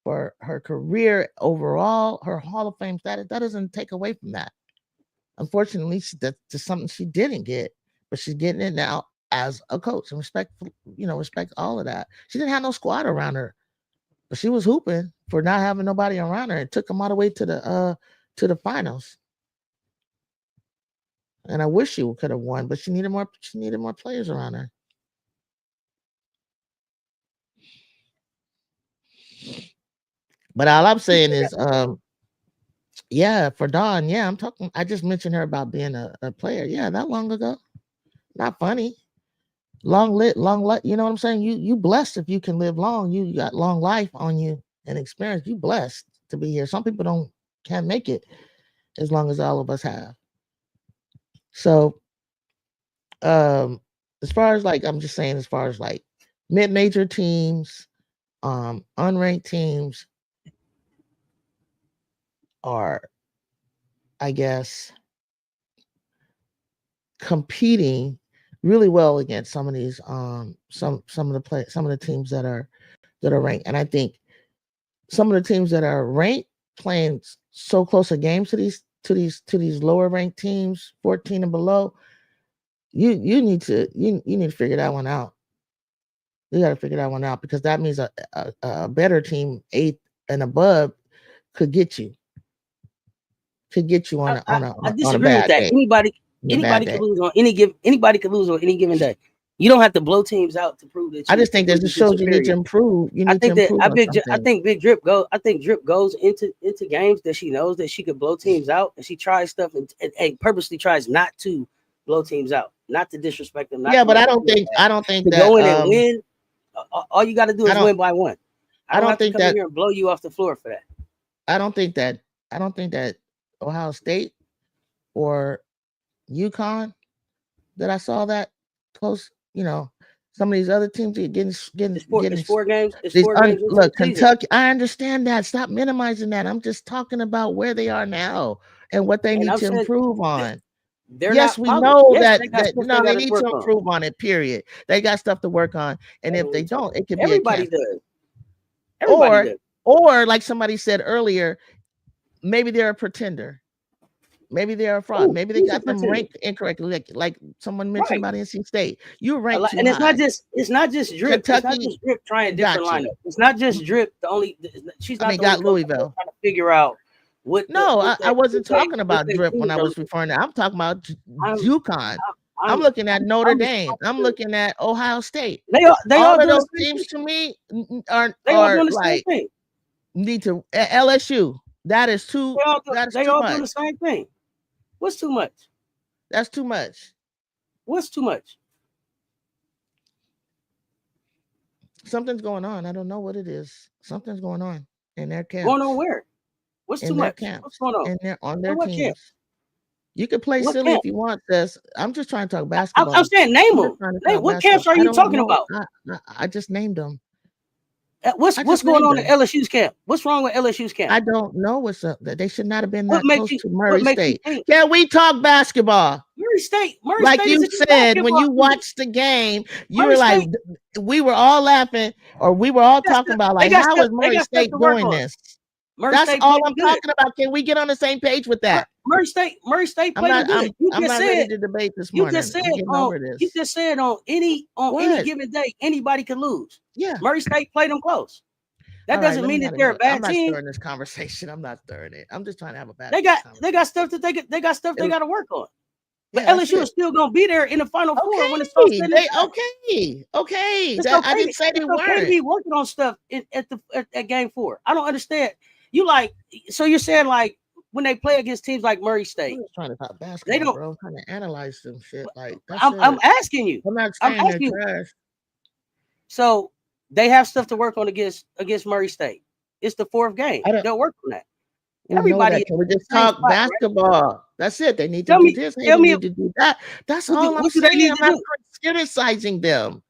or her career overall, her Hall of Fame status. That doesn't take away from that. Unfortunately, that's just something she didn't get, but she's getting it now as a coach and respect all of that. She didn't have no squad around her, but she was hooping for not having nobody around her and took them all the way to the finals. And I wish she could have won, but she needed more players around her. But all I'm saying is, yeah, for Dawn, yeah, I'm talking. I just mentioned her about being a player. Yeah, not long ago. Not funny. Long lit. You know what I'm saying? You blessed if you can live long. You got long life on you and experience. You blessed to be here. Some people can't make it as long as all of us have. So, as far as like, I'm just saying, as far as like mid-major teams, unranked teams are, I guess, competing really well against some of these some of the teams that are ranked. And I think some of the teams that are ranked playing so close a games to these lower ranked teams, 14 and below, you need to figure that one out. You got to figure that one out because that means a better team, 8 and above, could get you on I disagree a bad with that. day. Anybody could lose on anybody could lose on any given day. You don't have to blow teams out to prove that. I just think that just shows you need to improve. I think Big Drip goes. I think Drip goes into games that she knows that she could blow teams out, and she tries stuff and purposely tries not to blow teams out, not to disrespect them. Yeah, but I don't think to that go in and win. All you got to do is win by one. I don't have to come in here and blow you off the floor for that. I don't think that Ohio State or UConn that I saw that close, Some of these other teams are getting It's 4 games. It's 4 games. Look, Kentucky. I understand that. Stop minimizing that. I'm just talking about where they are now and what they need to improve on. Yes, we know that they need to improve on it. Period. They got stuff to work on, and if they don't, it could be everybody does. Everybody does. Or like somebody said earlier, maybe they're a pretender. Maybe they're a fraud. Maybe they got them ranked incorrectly, like someone mentioned about NC State. You ranked too high. And it's not just Drip. Kentucky, it's not just Drip trying different lineup. It's not just Drip. She's not. Got Louisville trying to figure out what. I wasn't talking about Drip when I was referring to. I'm talking about UConn. I'm looking at Notre Dame. I'm looking at Ohio State. They all of those teams to me are like need to LSU. That is too. They all doing the same thing. What's too much? That's too much. What's too much? Something's going on. I don't know what it is. Something's going on in their camp. Going on where? What's too much? What's going on? And they're on their teams. Camp? You can play silly if you want, Sis. I'm just trying to talk basketball. I'm saying name them. What camps are you talking about? I just named them. What's going on in LSU's camp? What's wrong with LSU's camp? I don't know what's up. They should not have been that close to Murray State. Can we talk basketball? Murray State. Like you said, when you watched the game, you were like, we were all laughing, or we were all talking about like, how is Murray State doing this? That's all I'm talking about. Can we get on the same page with that? Murray State played good. I'm not ready to debate this morning. You just said on any given day, anybody can lose. Yeah. Murray State played them close. That doesn't mean that they're a bad team. I'm not stirring this conversation. I'm not stirring it. I'm just trying to have a bad. They got stuff that they got to work on. But LSU is still gonna be there in the Final Four when it's all said and done. Okay. I didn't say they weren't. They be working on stuff at Game 4. I don't understand. So you're saying like when they play against teams like Murray State, I'm trying to talk basketball, bro. I'm trying to analyze some shit. Like I'm asking you. I'm not saying they're trash. So they have stuff to work on against Murray State. It's the 4th game. They'll work on that. Everybody, can we just talk basketball? Right? That's it. They need to do this. They need to do that. That's all I'm saying. I'm not criticizing them.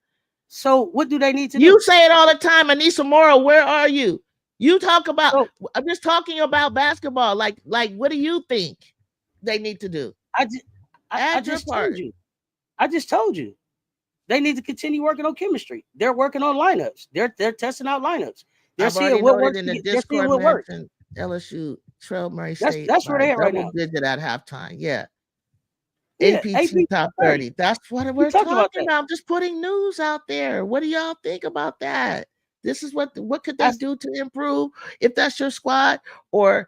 So what do they need to do? You say it all the time. Anissa Mora, where are you? You talk about. I'm just talking about basketball. Like, what do you think they need to do? I just told you. I just told you. They need to continue working on chemistry. They're working on lineups. They're testing out lineups. They're seeing what works. They're seeing what works. LSU, Trail Murray State. That's where they're at right now. Digit at halftime. Yeah. AP top 30. That's what we're talking about. I'm just putting news out there. What do y'all think about that? This is what could they do to improve if that's your squad, or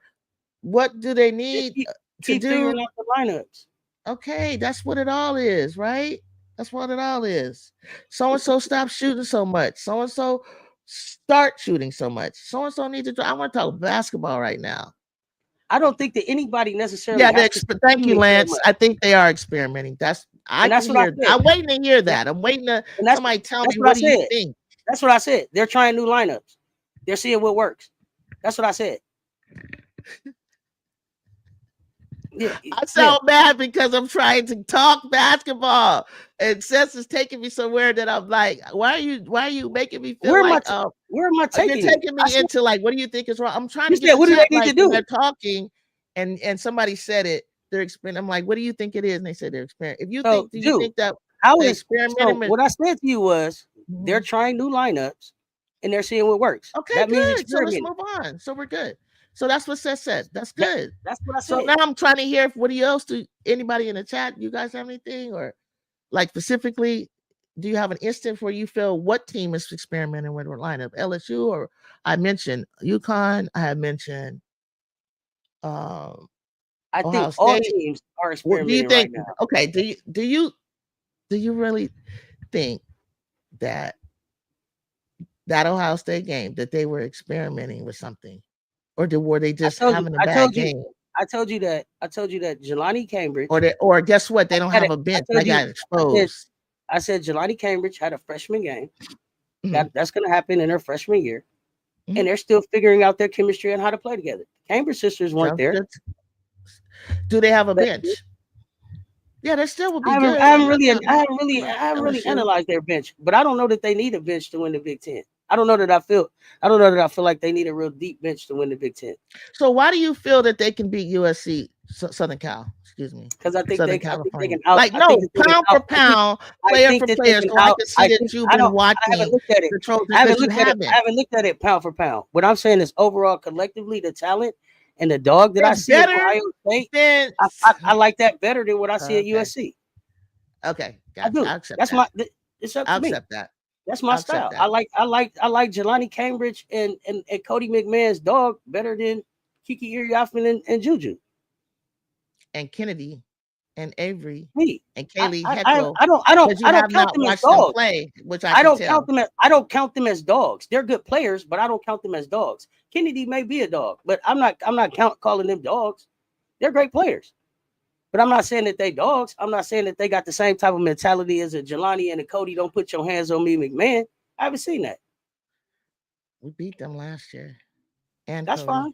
what do they need to do? Figuring out the lineups. Okay, that's what it all is, right? That's what it all is. So and so stop shooting so much. So and so start shooting so much. So and so need to. I want to talk basketball right now. I don't think that anybody necessarily. Yeah, thank you, Lance. I think they are experimenting. I'm waiting to hear that. I'm waiting to somebody tell me what do you think. That's what I said. They're trying new lineups. They're seeing what works. That's what I said. Yeah, I sound bad because I'm trying to talk basketball, and CESS is taking me somewhere that I'm like, why are you making me feel where am I taking you're taking me into like, what do you think is wrong? I'm trying to get what do they need to do? They're talking, and somebody said it. They're experimenting. I'm like, what do you think it is? And they said they're experimenting. If you think, do you think that what I said to you was they're trying new lineups and they're seeing what works. Okay, that good. So let's move on. So we're good. So that's what CESS said. That's good. That's what I said. So now I'm trying to hear anybody in the chat, you guys have anything, or like specifically, do you have an instance where you feel what team is experimenting with a lineup? LSU, or I mentioned UConn. I have mentioned I think all teams are experimenting right now. Okay, do you really think that Ohio State game that they were experimenting with something, or were they just having a bad game? I told you that Jelani Cambridge, or guess what? They don't have a bench. They got exposed. I said Jelani Cambridge had a freshman game. Mm-hmm. That's going to happen in their freshman year, and they're still figuring out their chemistry and how to play together. Cambridge sisters weren't there. Do they have a bench? Yeah, they still will I be haven't, good. I haven't I'm really, I not haven't really, I haven't really LSU. analyzed their bench, but I don't know that they need a bench to win the Big Ten. I don't know that I feel like they need a real deep bench to win the Big Ten. So why do you feel that they can beat USC, Southern Cal? Excuse me, Because Southern I think they California. can out. Like I think no, that they can pound out. for pound, I player think for that they player. can So I out. can see I that think you've I been don't. I haven't watching looked at it. the Trojans, I haven't but you looked at it. I haven't. haven't looked at it pound for pound. What I'm saying is overall, collectively, the talent and the dog that I They're see in better Ohio State, than. I like that better than what I see at Okay, USC. okay, I gotcha. do. I accept That's that. my. It's up I to me. accept that. That's my I accept style. I that. like Jelani Cambridge and Cody McMahon's dog better than Kiki Iriafen and Juju. And Kennedy and Avery Me. and Kaylee Hetro, but you I don't have count not them as watched them dogs. play, which I can tell. I don't count them as dogs. They're good players, but I don't count them as dogs. Kennedy may be a dog, but I'm not calling them dogs. They're great players. But I'm not saying that they dogs. I'm not saying that they got the same type of mentality as a Jelani and a Cody. Don't put your hands on me, McMahon. I haven't seen that. We beat them last year, and That's Cody, fine.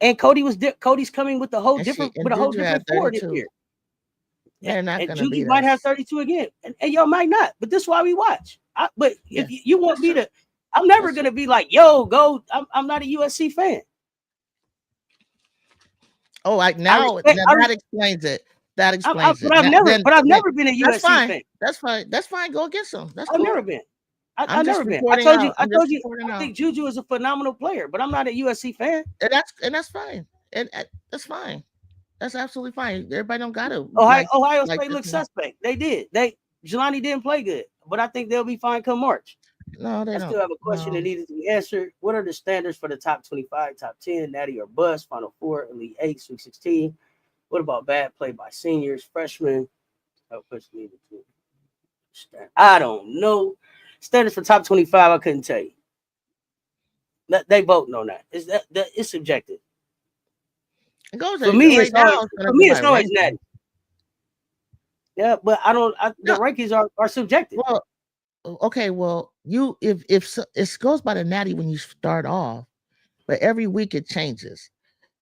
And Cody's coming with and a whole Juju different had floor this 32. year. They're not And going to Juju beat might have us. 32 again, and y'all might not. But this is why we watch. But Yeah, if you want that's me true. to, I'm never That's gonna true. be like, yo, go. I'm not a USC fan. Oh, I I now respect. that explains it. That explains it. But I've Then never been a that's USC fine. fan. That's fine. That's fine. Go against them. That's I've cool. never been. I'm I've just never been. reporting out. I I'm just told you. reporting I out, think Juju is a phenomenal player, but I'm not a USC fan. and that's fine. And that's fine. That's absolutely fine. Everybody don't gotta like Ohio like State this. looks suspect. They did. Jelani didn't play good, but I think they'll be fine come March. No, they I don't. still have a question that No. needed to be answered. What are the standards for the top 25, top 10, natty or bust, final four, elite eight, Sweet 16? What about bad play by seniors, freshmen? I don't know. Standards for top 25, I couldn't tell you. They voting on that. It's subjective. It goes For me, right now. It's gonna go by it's always natty. ranking. Yeah, but the No. rankings are subjective. Well, okay. Well, you if it goes by the natty when you start off, but every week it changes.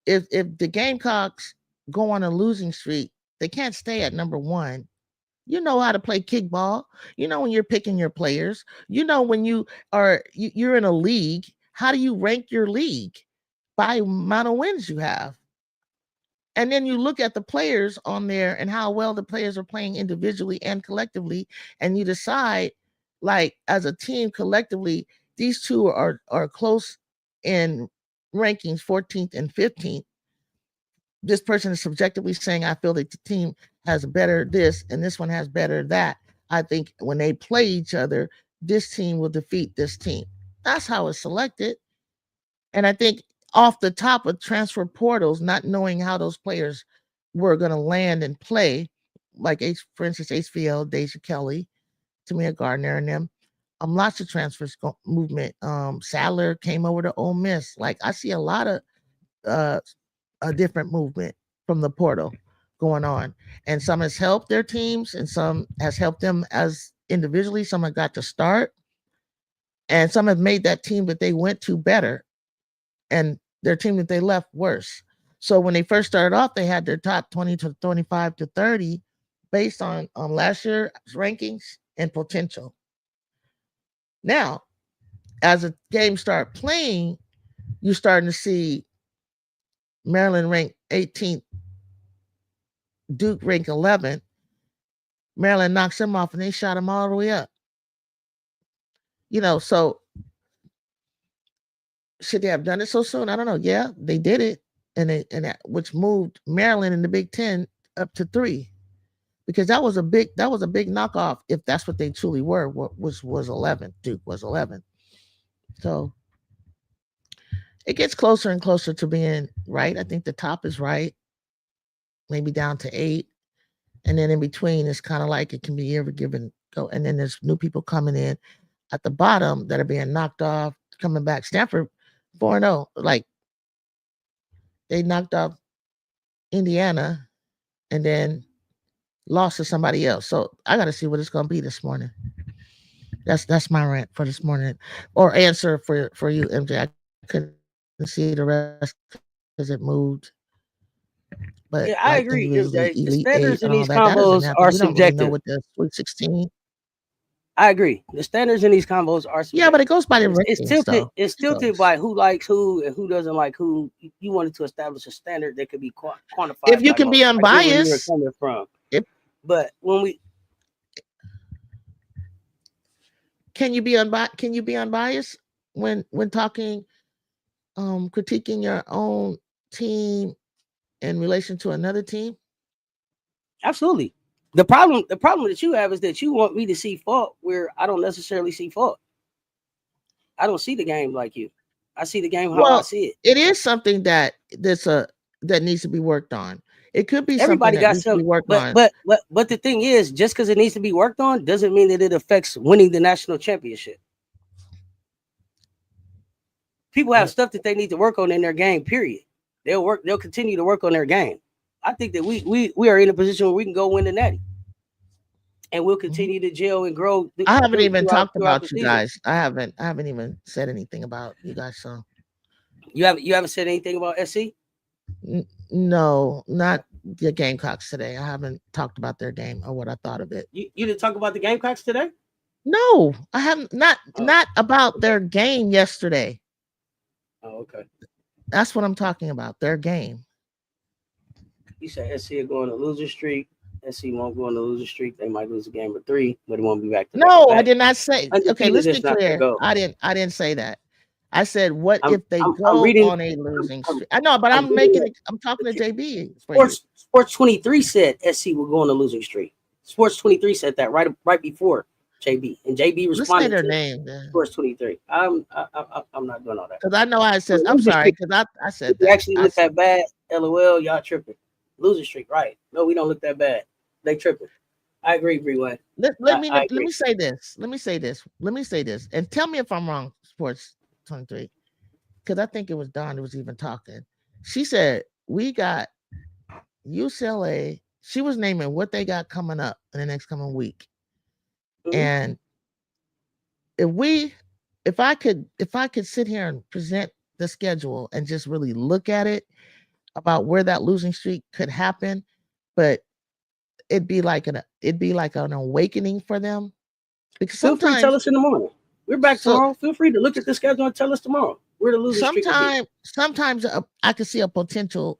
If the Gamecocks go on a losing streak, they can't stay at number one. You know how to play kickball. You know when you're picking your players. You know when you're in a league. How do you rank your league? By amount of wins you have. And then you look at the players on there and how well the players are playing individually and collectively, and you decide, like as a team collectively, these two are close in rankings, 14th and 15th. This person is subjectively saying, I feel that the team has better this and this one has better that. I think when they play each other, this team will defeat this team. That's how it's selected. And I think off the top of transfer portals, not knowing how those players were going to land and play, like for instance, HVL, Deja Kelly, Tamia Gardner, and them. Lots of transfers movement. Sadler came over to Ole Miss. Like I see a lot of a different movement from the portal going on, and some has helped their teams, and some has helped them as individually. Some have got to start, and some have made that team that they went to better, and their team that they left worse. So when they first started off, they had their top 20 to 25 to 30 based on last year's rankings and potential. Now, as the games start playing, you're starting to see Maryland ranked 18th, Duke ranked 11th. Maryland knocks them off and they shot them all the way up. So should they have done it so soon? I don't know. Yeah, they did it, which moved Maryland in the Big Ten up to 3, because that was a big knockoff if that's what they truly were. Which was 11. Duke was 11. So it gets closer and closer to being right. I think the top is right, maybe down to 8, and then in between it's kind of like it can be ever given go, and then there's new people coming in at the bottom that are being knocked off, coming back. Stanford 4-0, like they knocked off Indiana and then lost to somebody else. So I got to see what it's going to be this morning. That's my rant for this morning, or answer for you, MJ. I couldn't see the rest because it moved, but but yeah, I like agree. individually, The Elite Eight standards in and all these that, that doesn't combos happen. are We don't really know subjective. what the Sweet 16. I agree. The standards in these combos are Yeah, but subjective. it goes by the It's ratings, tilted. though. It's It tilted goes. by who likes who and who doesn't like who. You wanted to establish a standard that could be If quantified you by can be most. I get where you were unbiased, coming from, if but when we can you be unbiased when talking, critiquing your own team in relation to another team? absolutely. The problem that you have is that you want me to see fault where I don't necessarily see fault. I don't see the game like you. I see the game how I Well, see it. it is something that needs to be worked on. It could be something Everybody that got needs to be some, worked but on. but but but the thing is, just because it needs to be worked on doesn't mean that it affects winning the national championship. People have stuff that they need to work on in their game. Period. They'll continue to work on their game. I think that we are in a position where we can go win the natty, and we'll continue to gel and grow I haven't even talked throughout the about you season. guys. I haven't even said anything about you guys. So You haven't said anything about SC? No, not the Gamecocks today. I haven't talked about their game or what I thought of it. You didn't talk about the Gamecocks today? No, I haven't. Not about their game yesterday. Oh, okay. That's what I'm talking about. Their game. You said SC are going to loser streak. SC won't go on the loser streak. They might lose a game or 3, but it won't be back to No, back. I did not say. Okay, let's be clear. Go. I didn't say that. I said, what if they go on a losing streak? I know, but I'm talking to JB. Sports 23 said SC will go on a losing streak. Sports 23 said that right before JB, and JB responded their to name. Sports 23. I'm not doing all that because I know how it says. I'm sorry because I said that. You actually look that bad. LOL, y'all tripping. Losing streak, right? No, we don't look that bad. They tripping. I agree, Breeway. Let me say this. Let me say this, and tell me if I'm wrong. Sports 23, because I think it was Dawn who was even talking. She said we got UCLA. She was naming what they got coming up in the next coming week, and if I could sit here and present the schedule and just really look at it about where that losing streak could happen, but it'd be like an awakening for them. Because feel free to tell us in the morning. We're back tomorrow. Feel free to look at the schedule and tell us tomorrow where the losing streak will be. Sometimes I could see a potential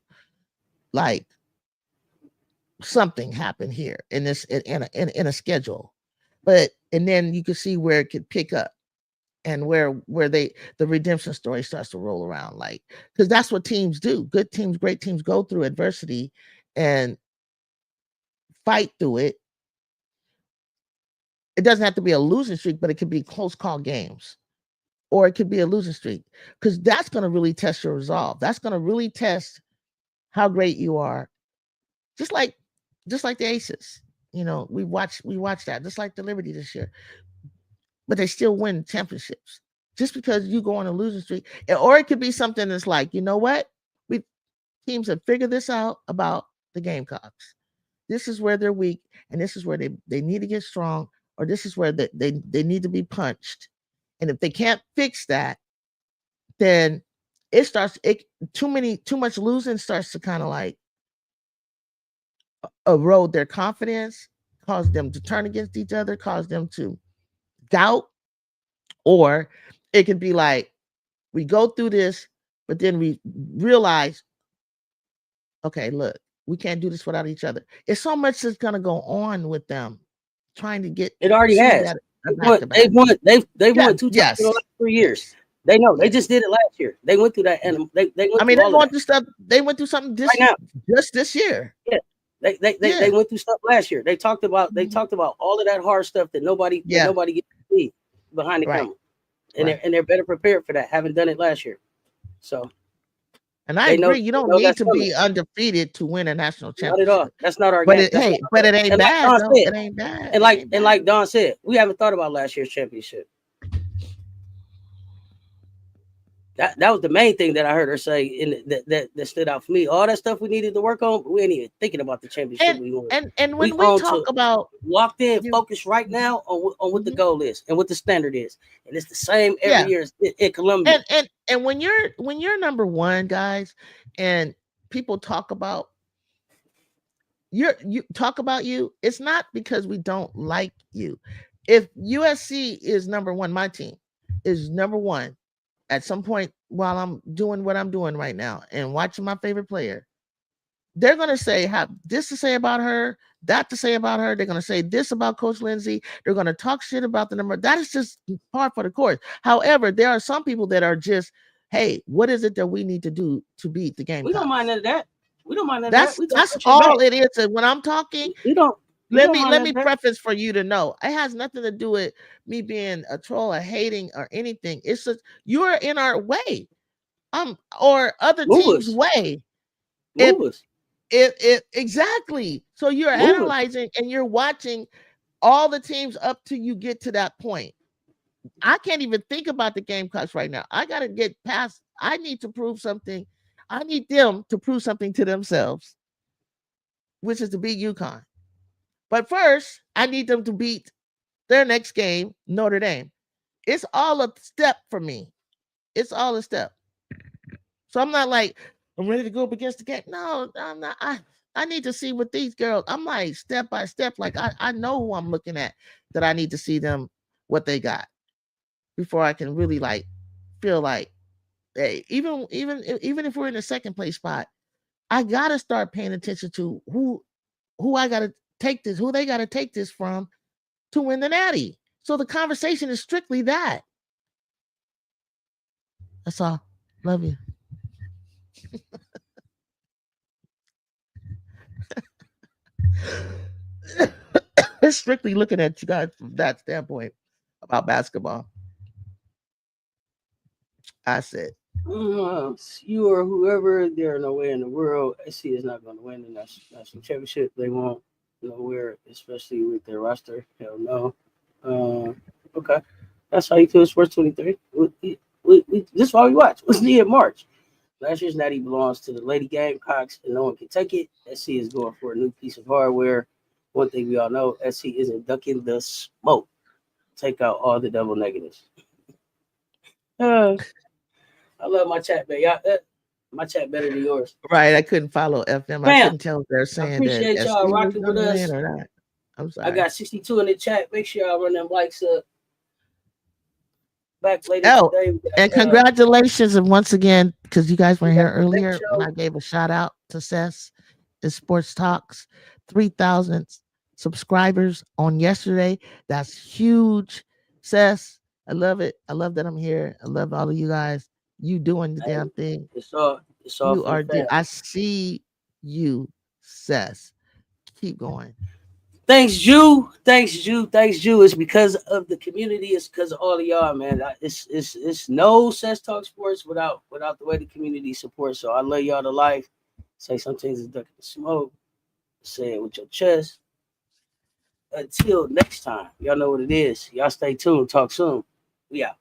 like something happen here in this in a schedule, and then you can see where it could pick up. And where the redemption story starts to roll around, like, because that's what teams do. Good teams, great teams go through adversity and fight through it. It doesn't have to be a losing streak, but it could be close call games, or it could be a losing streak, because that's going to really test your resolve. That's going to really test how great you are. Just like the Aces, we watched that, just like the Liberty this year, but they still win championships. Just because you go on a losing streak, or it could be something that's like, you know what, teams have figured this out about the Gamecocks. This is where they're weak, and this is where they need to get strong, or this is where they need to be punched. And if they can't fix that, then too much losing starts to kind of like erode their confidence, cause them to turn against each other, cause them to doubt. Or it could be like, we go through this, but then we realize, okay, look, we can't do this without each other. It's so much that's gonna go on with them trying to get. It already has. They've won 2 times in the last 3 years. They know. They just did it last year. They went through that, and they went. They're going through stuff. They went through something just this year. Yeah. They went through stuff last year. They talked about all of that hard stuff that nobody gets to see behind the camera, and they're better prepared for that, having done it last year. So, and I agree, you don't need to be undefeated to win a national championship. Not at all. That's not our game. But it ain't bad. It ain't bad. And like Don said, we haven't thought about last year's championship. That was the main thing that I heard her say that stood out for me. All that stuff we needed to work on, but we ain't even thinking about the championship we won. And when we talk about locked in, focused right now on what the goal is and what the standard is, and it's the same every year in Columbia. And when you're number one, guys, and people talk about you talk about you. It's not because we don't like you. If USC is number one, my team is number one at some point while I'm doing what I'm doing right now and watching my favorite player, they're going to say have this to say about her, that to say about her. They're going to say this about Coach Lindsay. They're going to talk shit about the number. That is just par for the course. However, there are some people that are just, hey, what is it that we need to do to beat the game? We don't mind none of that. We don't mind none That's of that. that's all it is. And when I'm talking, we don't. Let me preface for you to know. It has nothing to do with me being a troll or hating or anything. It's just you are in our way, or other teams' way. If exactly. So you're analyzing and you're watching all the teams up till you get to that point. I can't even think about the Gamecocks right now. I got to get past. I need to prove something. I need them to prove something to themselves, which is to beat UConn. But first, I need them to beat their next game, Notre Dame. It's all a step for me. It's all a step. So I'm not like, I'm ready to go up against the game. No, I'm not. I need to see what these girls, I'm like step by step. Like I know who I'm looking at, that I need to see them, what they got, before I can really like feel like, hey, even if we're in the second place spot, I gotta start paying attention to who I gotta take this, who they gotta take this from to win the Natty. So the conversation is strictly that. That's all. Love you. It's strictly looking at you guys from that standpoint about basketball. I said, you or whoever, there are no way in the world SC is not going to win the national championship. They won't nowhere, especially with their roster. Hell no. Okay, that's how you feel. Sports 23. This is why we watch. What's the March? Last year's Natty belongs to the Lady Gamecocks, and no one can take it. SC is going for a new piece of hardware. One thing we all know, SC isn't ducking the smoke. Take out all the double negatives. I love my chat, man. Y'all, my chat better than yours. Right, I couldn't follow FM. I couldn't tell if they're saying I appreciate that y'all rocking with us. Or not. I'm sorry. I got 62 in the chat. Make sure y'all run them likes up. Back later today. And congratulations, and once again, because you guys were here earlier when I gave a shout out to CESS, the Sports Talks, 3,000 subscribers on yesterday. That's huge. CESS, I love it. I love that I'm here. I love all of you guys. You doing the damn thing. It's all you are. I see you, CESS. Keep going. Thanks, Ju. It's because of the community. It's because of all of y'all, man. It's no CESS Talk Sports without the way the community supports. So I love y'all to life. Say some things is ducking the smoke. Say it with your chest. Until next time, y'all know what it is. Y'all stay tuned. Talk soon. We out.